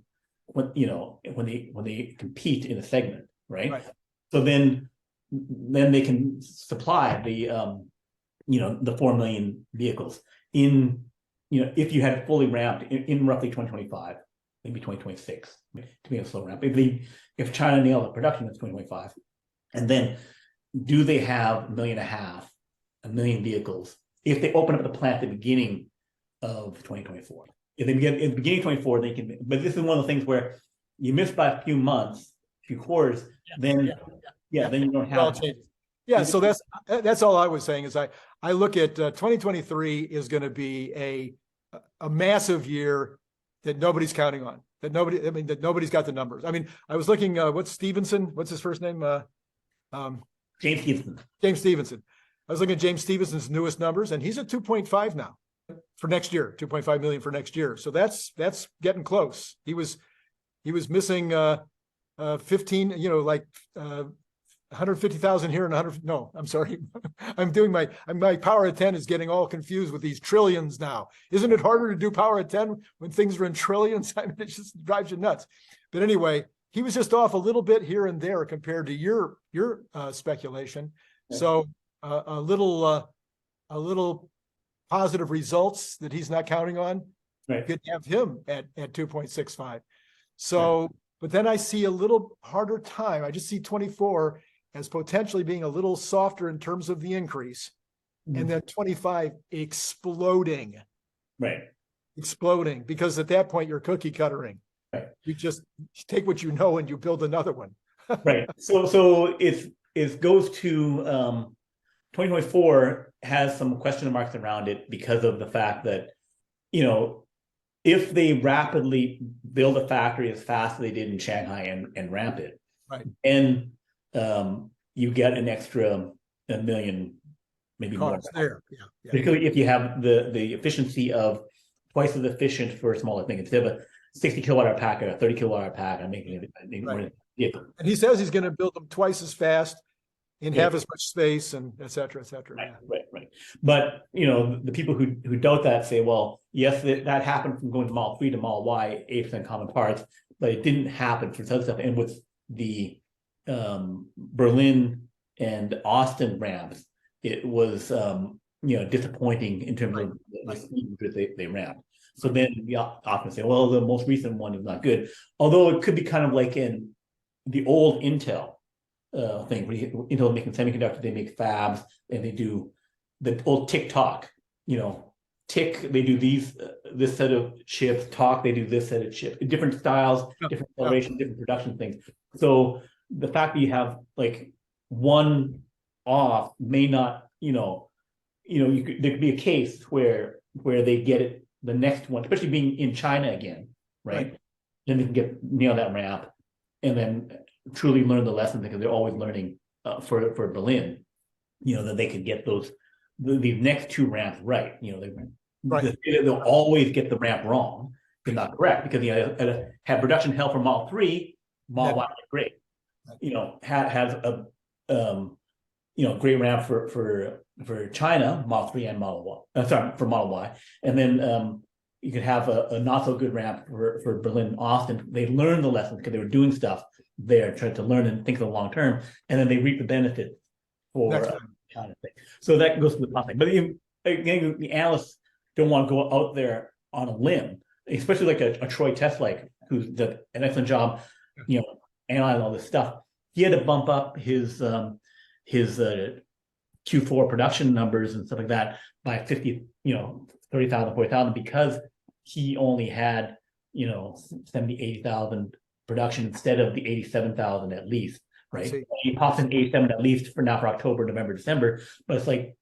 when they compete in a segment, right? So then they can supply the the 4 million vehicles in if you had fully ramped in roughly 2025, maybe 2026 to be a slow ramp. If China nails the production, it's 2025, and then do they have 1.5 million, 1 million vehicles if they open up the plant at the beginning of 2024? If they begin at the beginning of 24, they can. But this is one of the things where you miss by a few months, few quarters, then you don't have. Yeah, so that's all I was saying is I look at 2023 is going to be a massive year that nobody's counting on. That nobody's got the numbers. I mean, I was looking. What's Stevenson? What's his first name? James Stevenson. James Stevenson. I was looking at James Stevenson's newest numbers, and he's at 2.5 now for next year. 2.5 million for next year. So that's getting close. He was missing 15. Like 150,000 here and 100. No, I'm sorry. I'm doing my power of 10 is getting all confused with these trillions now. Isn't it harder to do power of 10 when things are in trillions? I mean, it just drives you nuts. But anyway, he was just off a little bit here and there compared to your speculation. Yeah. So a little positive results that he's not counting on could have him at 2.65. So, but then I see a little harder time. I just see 24 as potentially being a little softer in terms of the increase, and then 25 exploding. Exploding, because at that point you're cookie cuttering. You just take what you know and you build another one. So it goes to 2024 has some question marks around it because of the fact that if they rapidly build a factory as fast as they did in Shanghai and ramp it, and you get an extra 1 million, maybe more. There. Particularly if you have the efficiency of twice as efficient for a smaller thing. Instead of a 60 kilowatt hour pack or a 30 kilowatt hour pack, I'm making it. And he says he's going to build them twice as fast in half as much space, and et cetera, et cetera. Right. But the people who doubt that say, well, yes, that happened from going to Model 3 to Model Y, 8% common parts, but it didn't happen for other stuff. And with the Berlin and Austin ramps, it was disappointing in terms of the speed that they ramped. So then we often say, well, the most recent one is not good, although it could be kind of like in the old Intel thing. Intel making semiconductors, they make fabs, and they do the old TikTok. Tick, they do this set of chips. Talk, they do this set of chips. Different styles, different acceleration, different production things. So the fact that you have like one off may not, there could be a case where they get it the next one, especially being in China again, right? Then they can nail that ramp, and then truly learn the lesson, because they're always learning for Berlin. That they could get these next two ramps right. They'll always get the ramp wrong, but not correct, because had production hell for Model 3, Model Y was great. Has a great ramp for China, Model 3 and Model Y. For Model Y, and then you could have a not so good ramp for Berlin, Austin. They learned the lessons because they were doing stuff there, trying to learn and think of the long term, and then they reap the benefit for China thing. So that goes to the topic. But again, the analysts don't want to go out there on a limb, especially like a Troy Teslake, who's done an excellent job, analyzing all this stuff. He had to bump up his Q4 production numbers and stuff like that by 50, 30,000, 40,000, because he only had 70, 80,000 production instead of the 87,000 at least, right? He pops in 87 at least for October, November, December, but it's like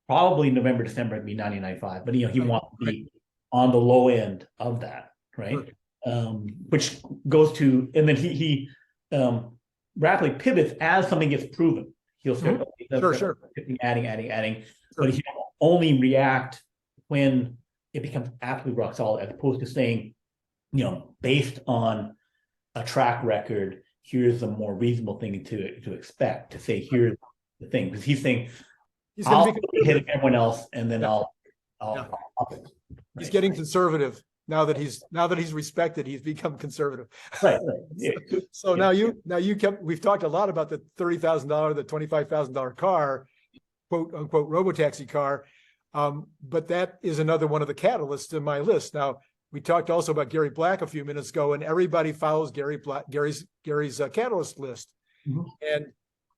probably November, December it'd be 90, 95, but he wants to be on the low end of that, right? Which goes to, and then he rapidly pivots as something gets proven. He'll start adding, but he'll only react when it becomes absolutely rock solid, as opposed to saying, based on a track record, here's a more reasonable thing to expect. To say, here's the thing, because he's saying, I'll hit everyone else, and then I'll He's getting conservative now that he's respected. He's become conservative. Right. Yeah. So now we've talked a lot about the $30,000, the $25,000 car, quote unquote robotaxi car, but that is another one of the catalysts in my list. Now, we talked also about Gary Black a few minutes ago, and everybody follows Gary's catalyst list. And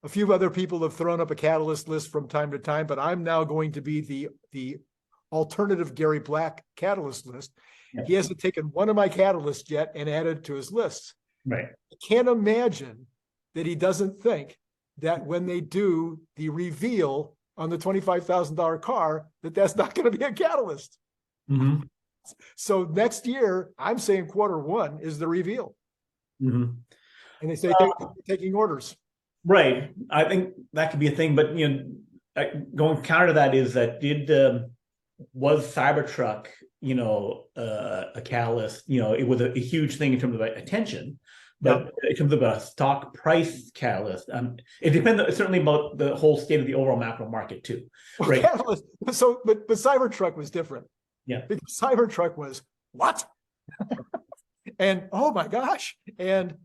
a few other people have thrown up a catalyst list from time to time, but I'm now going to be the alternative Gary Black catalyst list. He hasn't taken one of my catalysts yet and added to his list. Right. I can't imagine that he doesn't think that when they do the reveal on the $25,000 car, that's not going to be a catalyst. So next year, I'm saying Q1 is the reveal. And they say taking orders. Right. I think that could be a thing, but going counter to that is that was Cybertruck, a catalyst? It was a huge thing in terms of attention, but in terms of a stock price catalyst, it depends certainly about the whole state of the overall macro market too. Right. Catalyst. So, but Cybertruck was different. Yeah. Because Cybertruck was what? And oh my gosh, and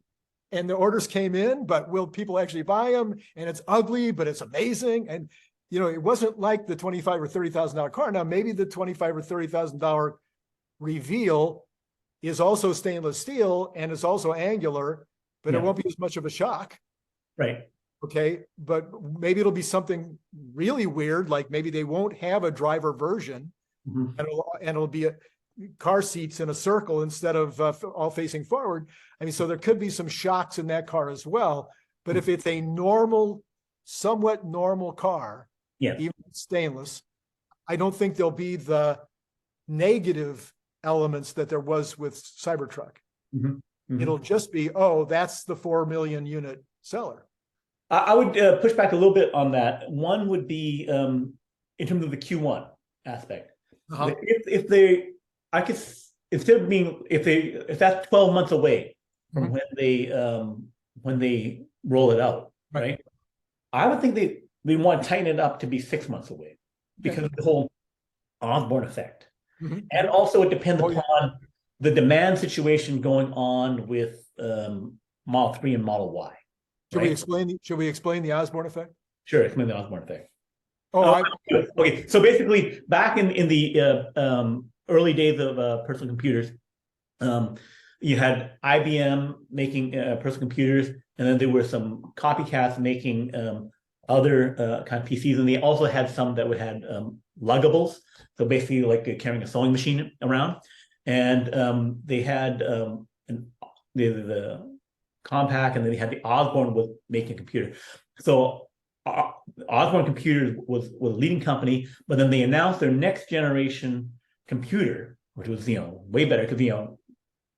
the orders came in, but will people actually buy them? And it's ugly, but it's amazing. And it wasn't like the $25,000 or $30,000 car. Now, maybe the $25,000 or $30,000 reveal is also stainless steel and it's also angular, but it won't be as much of a shock. Right. Okay. But maybe it'll be something really weird, like maybe they won't have a driver version, and it'll be car seats in a circle instead of all facing forward. I mean, so there could be some shocks in that car as well. But if it's a somewhat normal car, even stainless, I don't think there'll be the negative elements that there was with Cybertruck. It'll just be, that's the 4 million unit seller. I would push back a little bit on that. One would be in terms of the Q1 aspect. If that's 12 months away from when they roll it out, right? I would think they want to tighten it up to be 6 months away, because of the whole Osborne effect. And also it depends upon the demand situation going on with Model 3 and Model Y. Should we explain the Osborne effect? Sure, explain the Osborne effect. Okay. So basically, back in the early days of personal computers, you had IBM making personal computers, and then there were some copycats making other kind of PCs, and they also had some that would had luggables. So basically, like carrying a sewing machine around, and they had the Compaq, and then they had the Osborne was making a computer. So Osborne Computers was a leading company, but then they announced their next generation computer, which was way better because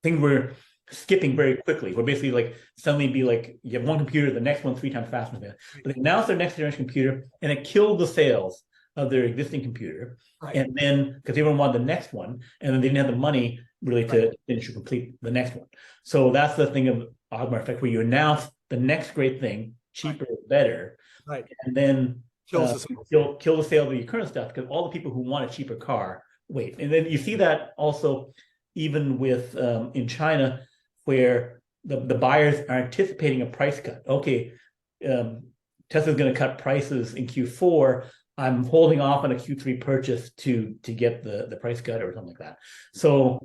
things were skipping very quickly. We're basically like suddenly be like you have one computer, the next one 3 times faster. But they announced their next generation computer, and it killed the sales of their existing computer. Right. And then because everyone wanted the next one, and then they didn't have the money really to finish or complete the next one. So that's the thing of Osborne effect, where you announce the next great thing, cheaper, better, Right. and then Kills the sales. kill the sale of your current stuff, because all the people who want a cheaper car wait. And then you see that also even with in China, where the buyers are anticipating a price cut. Okay, Tesla's going to cut prices in Q4. I'm holding off on a Q3 purchase to get the price cut or something like that. So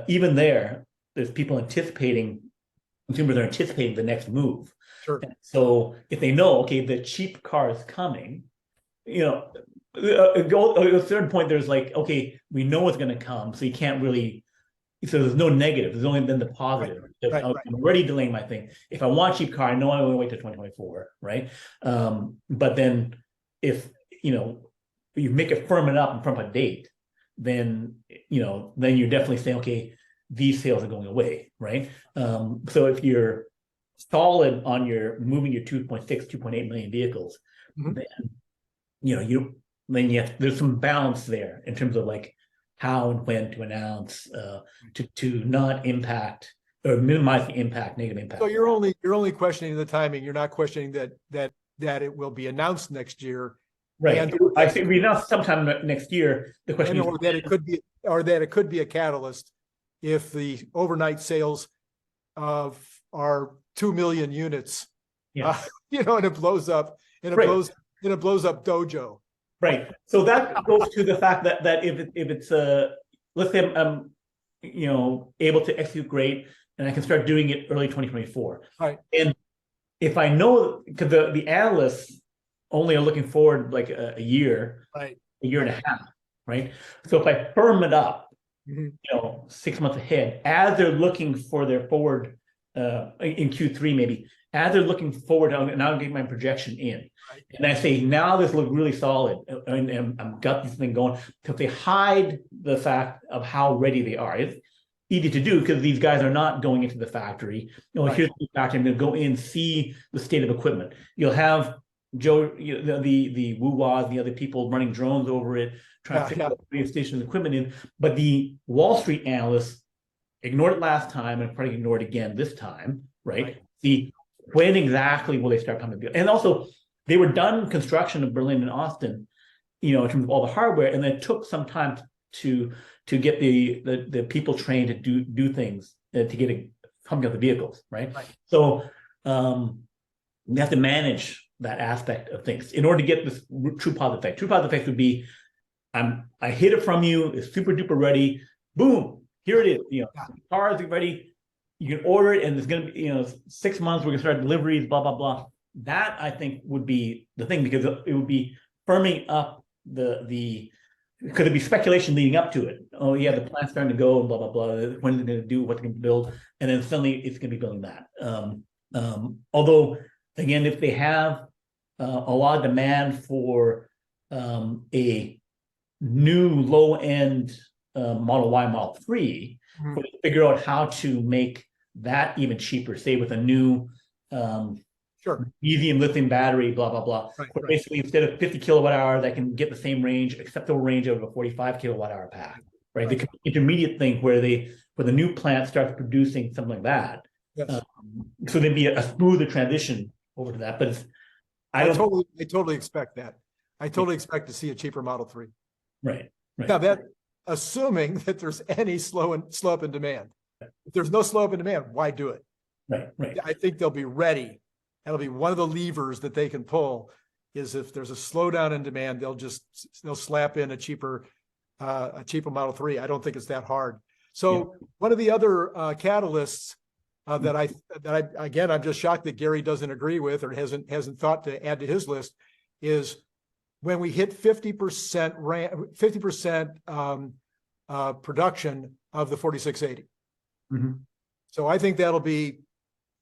even there's people anticipating, consumers are anticipating the next move. Sure. So if they know, okay, the cheap car is coming, at a certain point, there's like, okay, we know it's going to come, so you can't really. So there's no negative. There's only been the positive. Right. I'm already delaying my thing. If I want a cheap car, I know I'm going to wait to 2024, right? But then if you make it firm it up and firm a date, then you're definitely saying, okay, these sales are going away, right? So if you're solid on your moving your 2.6, 2.8 million vehicles, then there's some balance there in terms of like how and when to announce to not impact or minimize the negative impact. So you're only questioning the timing. You're not questioning that it will be announced next year. Right. I think we announced sometime next year. The question or that it could be a catalyst if the overnight sales of our 2 million units, and it blows up, and it blows up Dojo. Right. So that goes to the fact that if it's let's say I'm able to execute great, and I can start doing it early 2024. Right. And if I know, because the analysts only are looking forward like a year, right, a year and a half, right? So if I firm it up, 6 months ahead, as they're looking for their forward in Q3 maybe, as they're looking forward, and I'll get my projection in. Right. And I say, now this looks really solid, and I've got this thing going, because they hide the fact of how ready they are. It's easy to do because these guys are not going into the factory. Here's the factory, I'm going to go in, see the state of equipment. You'll have Joe, the woo-wahs, the other people running drones over it, trying to figure out the station equipment in. But the Wall Street analysts ignored it last time and probably ignored it again this time, right? When exactly will they start coming? And also, they were done construction of Berlin and Austin, in terms of all the hardware, and then it took some time to get the people trained to do things to get it coming up the vehicles, right? So we have to manage that aspect of things in order to get this true positive effect. True positive effect would be, I hit it from you, it's super duper ready, boom, here it is. The cars are ready. You can order it, and it's going to be 6 months. We're going to start deliveries, blah blah blah. That I think would be the thing, because it would be firming up the could it be speculation leading up to it? Oh yeah, the plant's starting to go, blah blah blah. When is it going to do? What they're going to build? And then suddenly it's going to be building that. Although again, if they have a lot of demand for a new low end Model Y, Model 3, figure out how to make that even cheaper, say with a new lithium battery, blah blah blah. Basically, instead of 50 kilowatt hours, I can get the same range, acceptable range of a 45 kilowatt hour pack. Right. The intermediate thing where the new plant starts producing something like that. Yes. So there'd be a smoother transition over to that. But I totally expect that. I totally expect to see a cheaper Model 3. Right. Now that, assuming that there's any slow up in demand. If there's no slow up in demand, why do it? Right. I think they'll be ready. That'll be one of the levers that they can pull, is if there's a slowdown in demand, they'll slap in a cheaper Model 3. I don't think it's that hard. So one of the other catalysts that I'm just shocked that Gary doesn't agree with, or hasn't thought to add to his list, is when we hit 50% production of the 4680. So I think that'll be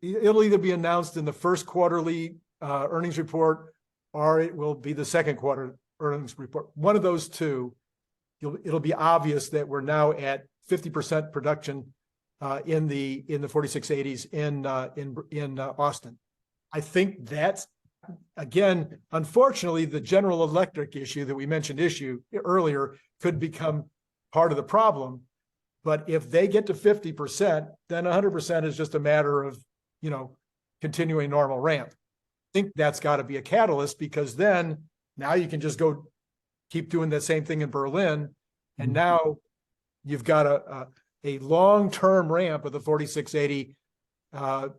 it'll either be announced in the first quarterly earnings report, or it will be the second quarter earnings report. One of those two, it'll be obvious that we're now at 50% production in the 4680s in Austin. I think that's, again, unfortunately, the General Electric issue that we mentioned earlier could become part of the problem. But if they get to 50%, then 100% is just a matter of, continuing normal ramp. I think that's got to be a catalyst, because then now you can just go keep doing the same thing in Berlin. And now you've got a long-term ramp of the 4680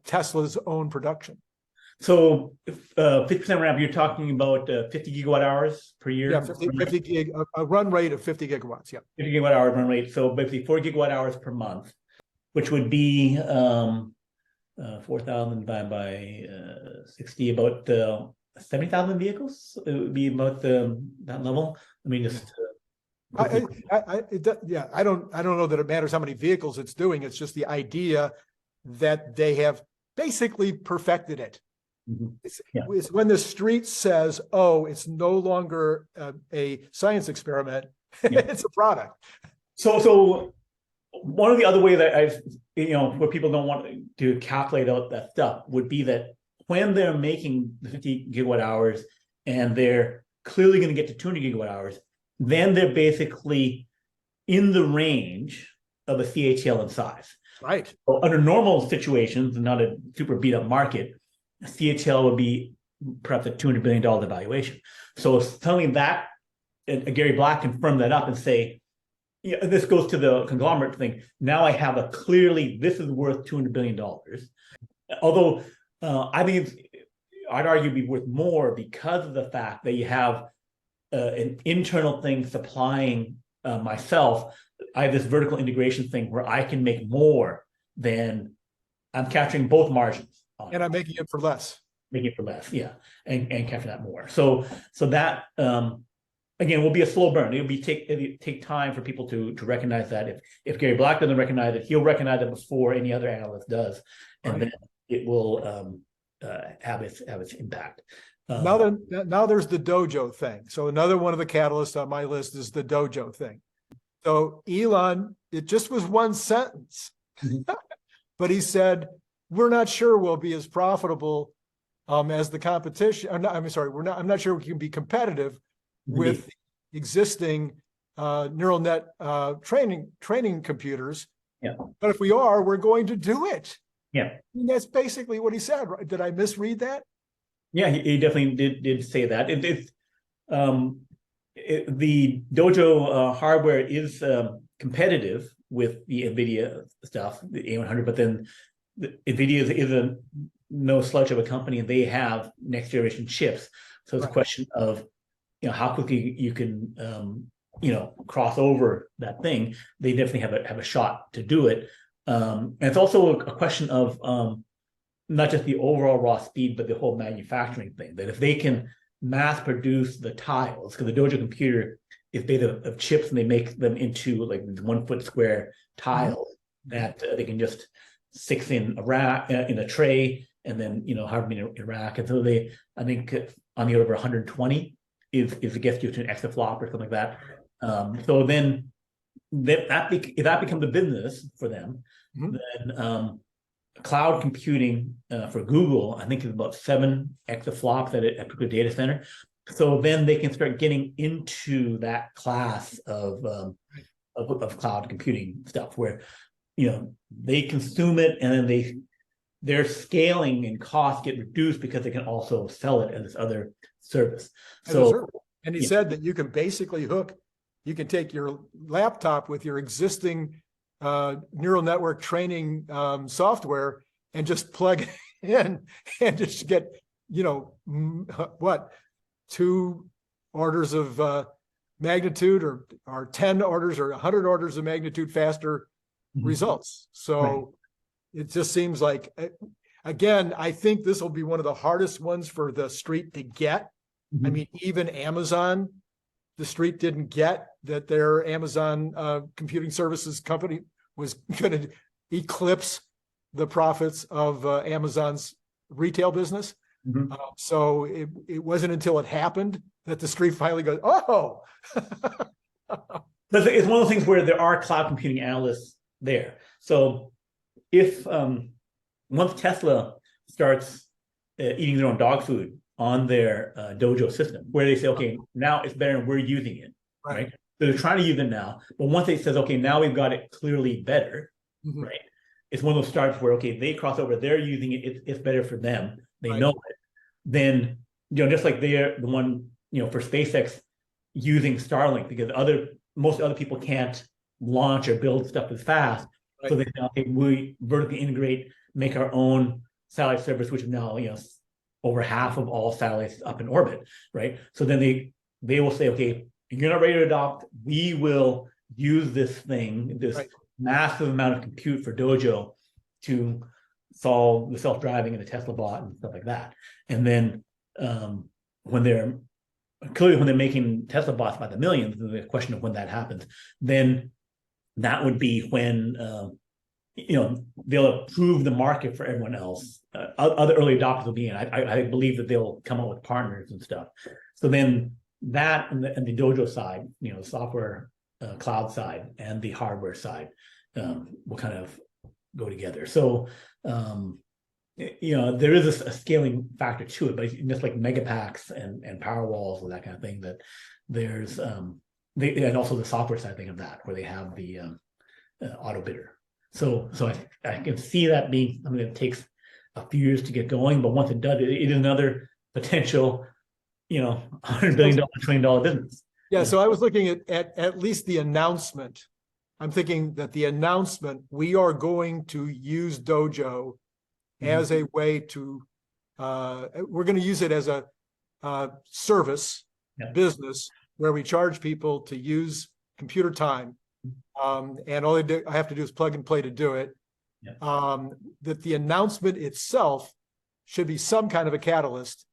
Tesla's own production. So 50% ramp, you're talking about 50 gigawatt hours per year? Yeah, 50 gig, a run rate of 50 gigawatts, yeah. 50 gigawatt hours run rate, so basically 4 gigawatt hours per month, which would be 4,000 by 60, about 70,000 vehicles. It would be about that level. I mean, just I don't know that it matters how many vehicles it's doing. It's just the idea that they have basically perfected it. It's when the street says, "Oh, it's no longer a science experiment; it's a product." So one of the other ways that I've, where people don't want to calculate out that stuff would be that when they're making the 50 gigawatt hours and they're clearly going to get to 200 gigawatt hours, then they're basically in the range of a CATL in size. Right. So under normal situations, not a super beat up market, CATL would be perhaps a $200 billion valuation. So something that Gary Black confirmed that up and say, this goes to the conglomerate thing. Now I have this is worth $200 billion. Although I think I'd argue it'd be worth more because of the fact that you have an internal thing supplying myself. I have this vertical integration thing where I can make more than I'm capturing both margins. And I'm making it for less. Making it for less, yeah, and capture that more. So that again will be a slow burn. It'll take time for people to recognize that. If Gary Black doesn't recognize it, he'll recognize it before any other analyst does, and then it will have its impact. Now there's the Dojo thing. So another one of the catalysts on my list is the Dojo thing. So Elon, it just was one sentence, but he said, "We're not sure we'll be as profitable as the competition." I'm not sure we can be competitive with existing neural net training computers. Yeah. But if we are, we're going to do it. Yeah. I mean, that's basically what he said. Right? Did I misread that? Yeah, he definitely did say that. The Dojo hardware is competitive with the NVIDIA stuff, the A100, but then NVIDIA is a no slouch of a company, and they have next generation chips. So it's a question of how quickly you can cross over that thing. They definitely have a shot to do it. And it's also a question of not just the overall raw speed, but the whole manufacturing thing. That if they can mass produce the tiles, because the Dojo computer is made of chips, and they make them into like 1 foot square tiles that they can just 6 in a rack, in a tray, and then however many in a rack. And so I think on the order of 120 is it gets you to an exaflop or something like that. So then if that becomes a business for them, then cloud computing for Google, I think, is about 7 exaflops at a particular data center. So then they can start getting into that class of cloud computing stuff where they consume it, and then their scaling and costs get reduced because they can also sell it as this other service. And he said that you can basically you can take your laptop with your existing neural network training software and just plug it in and just get, 2 orders of magnitude or 10 orders or 100 orders of magnitude faster results. So it just seems like, again, I think this will be one of the hardest ones for the street to get. I mean, even Amazon, the street didn't get that their Amazon computing services company was going to eclipse the profits of Amazon's retail business. Mhm. So it wasn't until it happened that the street finally goes, oh. But it's one of those things where there are cloud computing analysts there. So if once Tesla starts eating their own dog food on their Dojo system, where they say, okay, now it's better and we're using it, right? So they're trying to use it now, but once it says, okay, now we've got it clearly better, right? It's one of those starts where, okay, they cross over, they're using it, it's better for them, they know it. Then, just like they're the one, for SpaceX using Starlink, because most other people can't launch or build stuff as fast. So they say, okay, we vertically integrate, make our own satellite service, which is now, over half of all satellites up in orbit, right? So then they will say, okay, you're not ready to adopt, we will use this thing, this massive amount of compute for Dojo to solve the self-driving and the Tesla bot and stuff like that. And then when they're making Tesla bots by the millions, the question of when that happens, then that would be when they'll approve the market for everyone else. Other early adopters will be in. I believe that they'll come up with partners and stuff. So then that and the Dojo side, the software cloud side and the hardware side will kind of go together. So there is a scaling factor to it, but just like megapacks and power walls and that kind of thing, that there's and also the software side thing of that, where they have the auto bidder. So I can see that being something that takes a few years to get going, but once it does, it is another potential, $100 billion, $1 trillion business. Yeah. So I was looking at least the announcement. I'm thinking that the announcement, we are going to use Dojo as a way to, we're going to use it as a service business where we charge people to use computer time. And all I have to do is plug and play to do it. That the announcement itself should be some kind of a catalyst.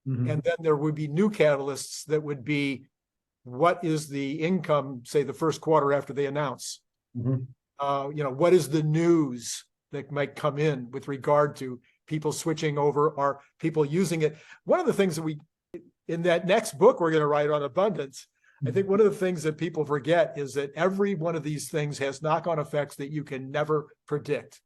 And then there would be new catalysts that would be, what is the income, say the first quarter after they announce? What is the news that might come in with regard to people switching over or people using it? One of the things that in that next book we're going to write on abundance, I think one of the things that people forget is that every one of these things has knock-on effects that you can never predict.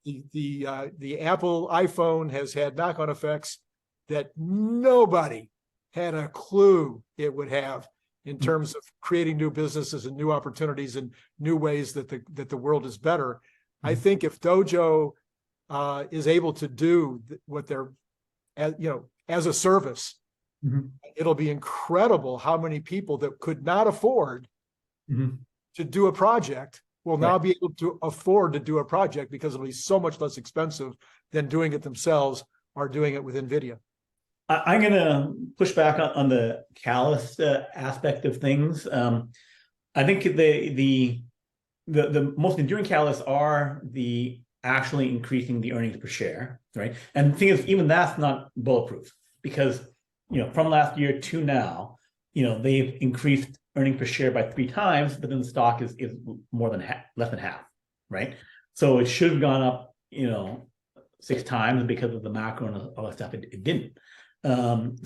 The Apple iPhone has had knock-on effects that nobody had a clue it would have in terms of creating new businesses and new opportunities and new ways that the world is better. I think if Dojo is able to do what they're, as a service, it'll be incredible how many people that could not afford to do a project will now be able to afford to do a project, because it'll be so much less expensive than doing it themselves or doing it with NVIDIA. I'm going to push back on the callous aspect of things. I think the most enduring catalysts are the actually increasing the earnings per share, right? And the thing is, even that's not bulletproof, because from last year to now, they've increased earnings per share by 3 times, but then the stock is more than less than half, right? So it should have gone up, 6 times because of the macro and all that stuff. It didn't.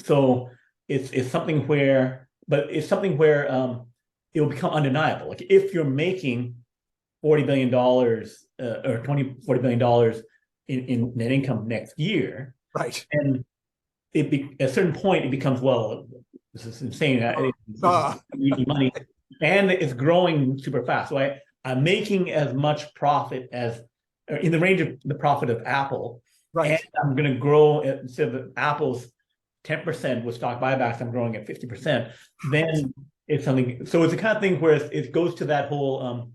So it's something where it will become undeniable. Like if you're making $40 billion or $40 billion in net income next year, right? And at a certain point, it becomes, well, this is insane. It's easy money, and it's growing super fast. So I'm making as much profit as in the range of the profit of Apple, and I'm going to grow instead of Apple's 10% with stock buybacks, I'm growing at 50%. Then it's something. So it's the kind of thing where it goes to that whole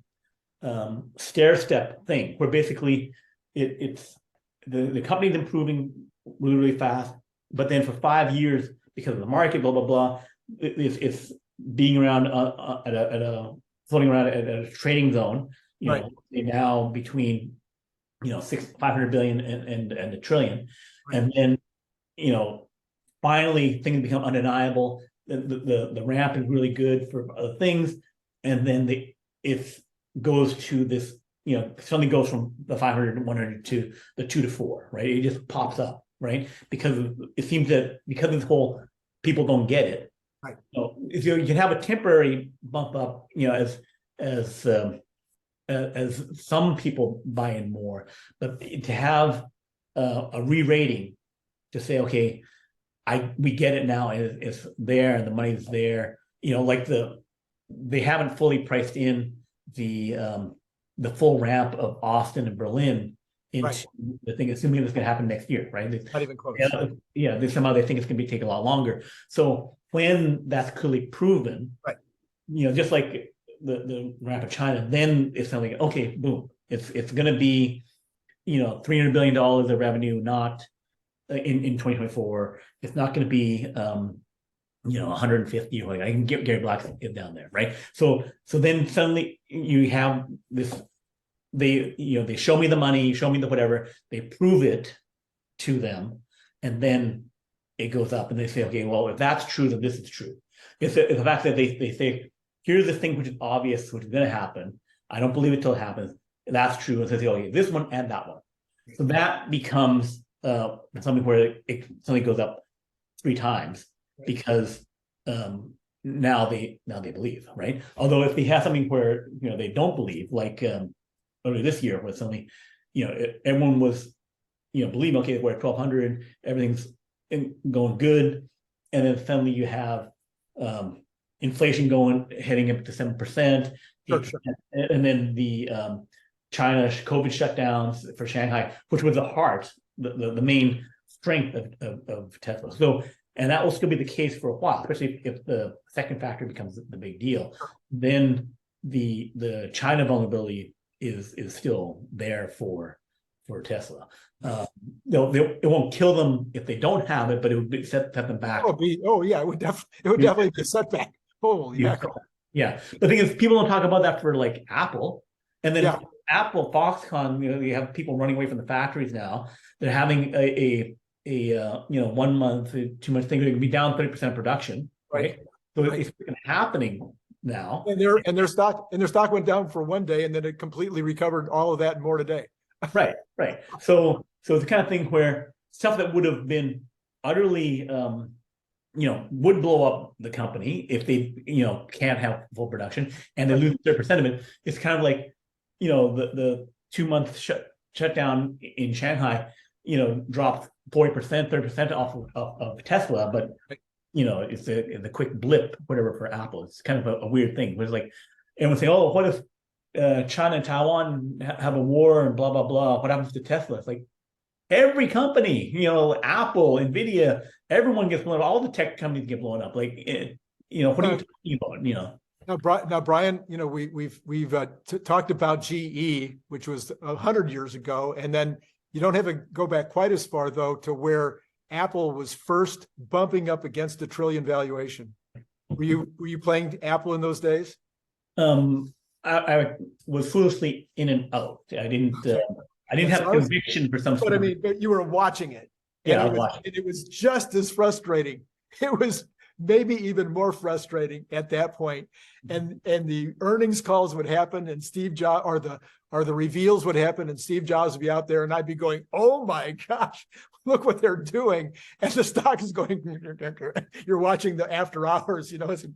stair step thing, where basically it's the company's improving really, really fast. But then for 5 years, because of the market, blah, blah, blah, it's being around floating around at a trading zone, now between, 500 billion and a trillion. And then, finally things become undeniable. The ramp is really good for other things. And then it goes to this, something goes from the 500 to 100 to the 2 to 4, right? It just pops up, right? Because it seems that because of this whole people don't get it. Right. If you can have a temporary bump up, as some people buy in more, but to have a re-rating to say, okay, we get it now, and it's there, and the money's there. They haven't fully priced in the full ramp of Austin and Berlin into the thing, assuming it's going to happen next year, right? Not even close. Somehow they think it's going to take a lot longer. So when that's clearly proven, right? Just like the ramp of China, then it's something. Okay, boom, it's going to be, $300 billion of revenue, not in 2024. It's not going to be 150. Like I can get Gary Black's down there, right? So then suddenly you have this. They show me the money, show me the whatever. They prove it to them, and then it goes up, and they say, okay, well, if that's true, then this is true. It's the fact that they say, here's this thing which is obvious, which is going to happen. I don't believe it till it happens. That's true. And so they say, okay, this one and that one. So that becomes something where something goes up 3 times because now they believe, right? Although if they have something where they don't believe, like earlier this year, where suddenly everyone was believing, okay, we're at 1,200, everything's going good, and then suddenly you have inflation heading up to 7%, Sure. and then the China COVID shutdowns for Shanghai, which was the heart, the main strength of Tesla. So, and that will still be the case for a while, especially if the second factor becomes the big deal. Then the China vulnerability is still there for Tesla. It won't kill them if they don't have it, but it would set them back. It would definitely be a setback. Holy mackerel. Yeah. The thing is, people don't talk about that for like Apple, and then Apple, Foxconn, you have people running away from the factories now. They're having a 1 month, 2 months thing. They're going to be down 30% production, right? So it's happening now. And their stock went down for one day, and then it completely recovered all of that and more today. Right. So it's the kind of thing where stuff that would have been utterly, would blow up the company if they, can't have full production and they lose 30% of it. It's kind of like, the 2 month shutdown in Shanghai, dropped 40%, 30% off of Tesla, but it's a quick blip, whatever, for Apple. It's kind of a weird thing. It was like everyone saying, "Oh, what if China and Taiwan have a war and blah blah blah? What happens to Tesla?" It's like every company, Apple, Nvidia, everyone gets blown up. All the tech companies get blown up. Like, what are you talking about? Now, Brian, we've talked about GE, which was 100 years ago, and then you don't have to go back quite as far though to where Apple was first bumping up against $1 trillion valuation. Were you playing Apple in those days? I was foolishly in and out. I didn't have conviction for some. But you were watching it. It was just as frustrating. It was maybe even more frustrating at that point. And the earnings calls would happen, and Steve Jobs or the reveals would happen, and Steve Jobs would be out there, and I'd be going, "Oh my gosh, look what they're doing!" And the stock is going. You're watching the after hours, it's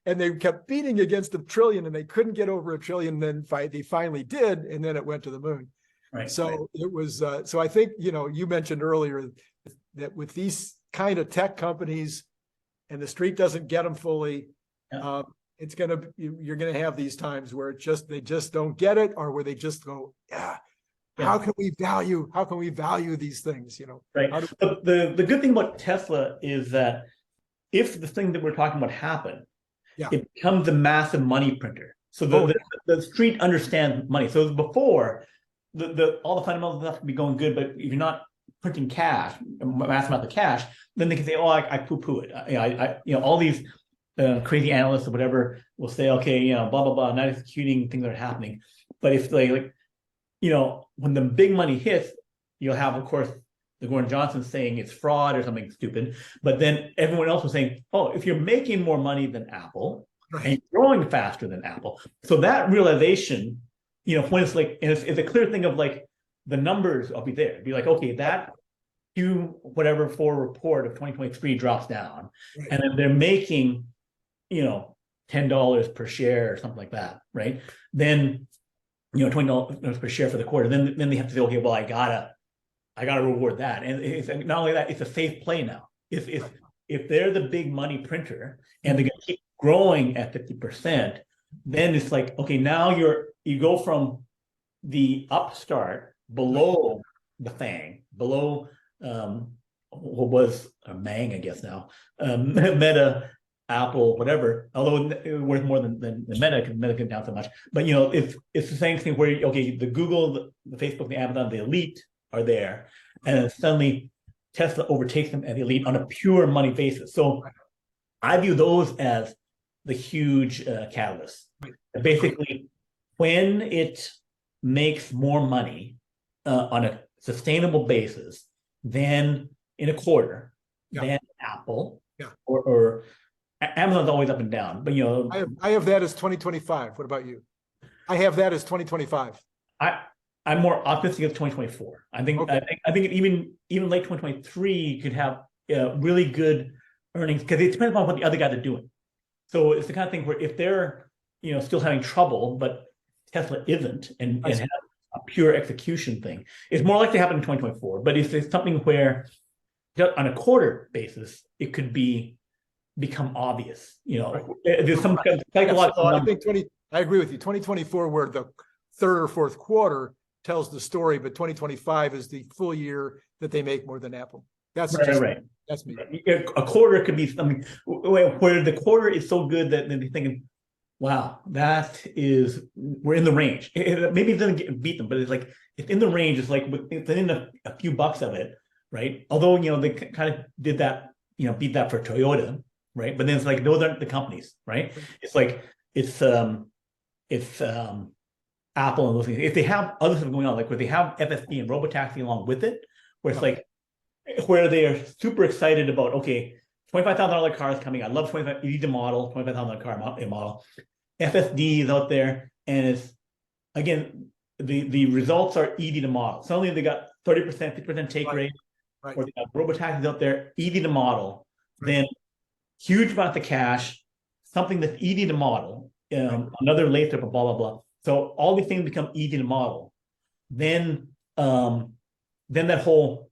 and they kept beating against $1 trillion, and they couldn't get over $1 trillion. Then they finally did, and then it went to the moon. Right. So it was. So I think you mentioned earlier that with these kind of tech companies, and the street doesn't get them fully, you're gonna have these times where they just don't get it, or where they just go, how can we value these things? Right. The good thing about Tesla is that if the thing that we're talking about happen, it becomes a massive money printer. So the street understands money. So before all the fundamentals stuff can be going good, but if you're not printing cash, a mass amount of cash, then they can say, "Oh, I poo-poo it." All these crazy analysts or whatever will say, "Okay, blah blah blah," not executing, things are happening. But if when the big money hits, you'll have, of course, the Gordon Johnson saying it's fraud or something stupid. But then everyone else was saying, "Oh, if you're making more money than Apple, and growing faster than Apple. So that realization, when it's like, and it's a clear thing of like the numbers will be there. It'd be like, okay, that Q4 report of 2023 drops down, and then they're making, $10 per share or something like that, right? Then, $20 per share for the quarter. Then they have to say, okay, well, I gotta reward that. And it's not only that, it's a safe play now. If they're the big money printer and they're gonna keep growing at 50%, then it's like, okay, now you go from the upstart below the FANG, below what was a Mang, I guess now, Meta, Apple, whatever, although it worth more than Meta, because Meta came down so much. But it's the same thing where, okay, the Google, the Facebook, the Amazon, the elite are there, and then suddenly Tesla overtakes them at the elite on a pure money basis. So I view those as the huge catalysts. Basically, when it makes more money on a sustainable basis than in a quarter, than Apple, or Amazon's always up and down. But I have that as 2025. What about you? I have that as 2025. I'm more optimistic of 2024. I think even late 2023 could have really good earnings, because it depends on what the other guys are doing. So it's the kind of thing where if they're still having trouble, but Tesla isn't, and has a pure execution thing, it's more likely to happen in 2024. But if it's something where on a quarter basis, it could become obvious. There's some kind of psychological. I think I agree with you. 2024, where the third or fourth quarter tells the story, but 2025 is the full year that they make more than Apple. That's right. That's me. A quarter could be something where the quarter is so good that they're thinking, wow, we're in the range. Maybe it doesn't beat them, but it's like, it's in the range. It's like within a few bucks of it, right? Although, they kind of did that, beat that for Toyota, right? But then it's like, those aren't the companies, right? It's like, it's Apple and those things. If they have other stuff going on, like where they have FSD and robotaxi along with it, where it's like, where they are super excited about, okay, $25,000 car is coming. I love 25 EV model, $25,000 car model. FSD is out there, and it's, again, the results are easy to model. Suddenly they got 30%, 50% take rate, or they got robotaxis out there, easy to model. Then huge amount of cash, something that's easy to model, another laser, blah blah blah. So all these things become easy to model. Then that whole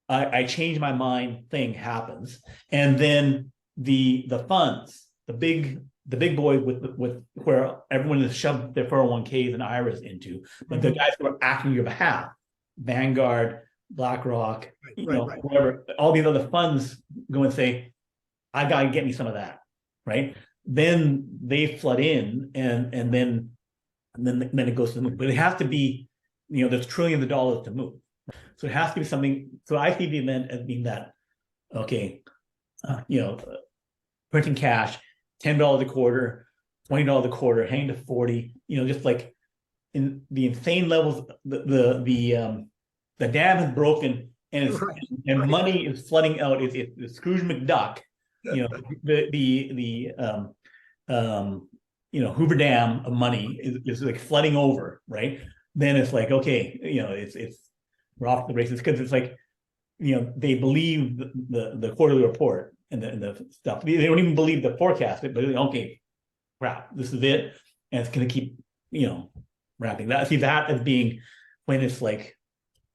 I change my mind thing happens, and then the funds, the big boys with where everyone has shoved their 401ks and IRAs into, but the guys who are acting on your behalf, Vanguard, BlackRock, whatever, all these other funds go and say, I gotta get me some of that, right? Then they flood in, and then it goes to the moon. But it has to be, there's trillions of dollars to move. So it has to be something. So I see the event as being that, okay, printing cash, $10 a quarter, $20 a quarter, hang to 40, just like in the insane levels, the dam is broken, and money is flooding out. It's Scrooge McDuck, Hoover Dam of money is like flooding over, right? Then it's like, okay, it's we're off the races, because it's like, they believe the quarterly report and the stuff. They don't even believe the forecast, but okay, crap, this is it, and it's going to keep, wrapping. That as being when it's like,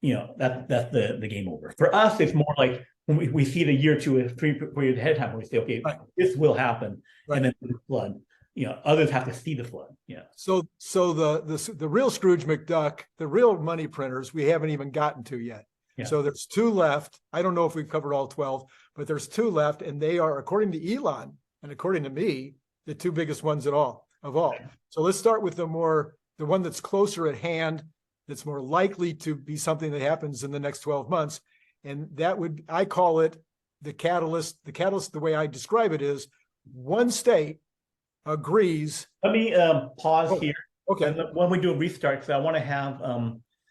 that's the game over. For us, it's more like when we see the year 2 or 3 4 years ahead of time, when we say, okay, this will happen, and then the flood. Others have to see the flood. So the real Scrooge McDuck, the real money printers, we haven't even gotten to yet. So there's 2 left. I don't know if we've covered all 12, but there's 2 left, and they are, according to Elon and according to me, the 2 biggest ones of all. So let's start with the one that's closer at hand, that's more likely to be something that happens in the next 12 months. And I call it the catalyst. The catalyst, the way I describe it, is one state agrees. Let me pause here. Okay. When we do a restart, because I want to have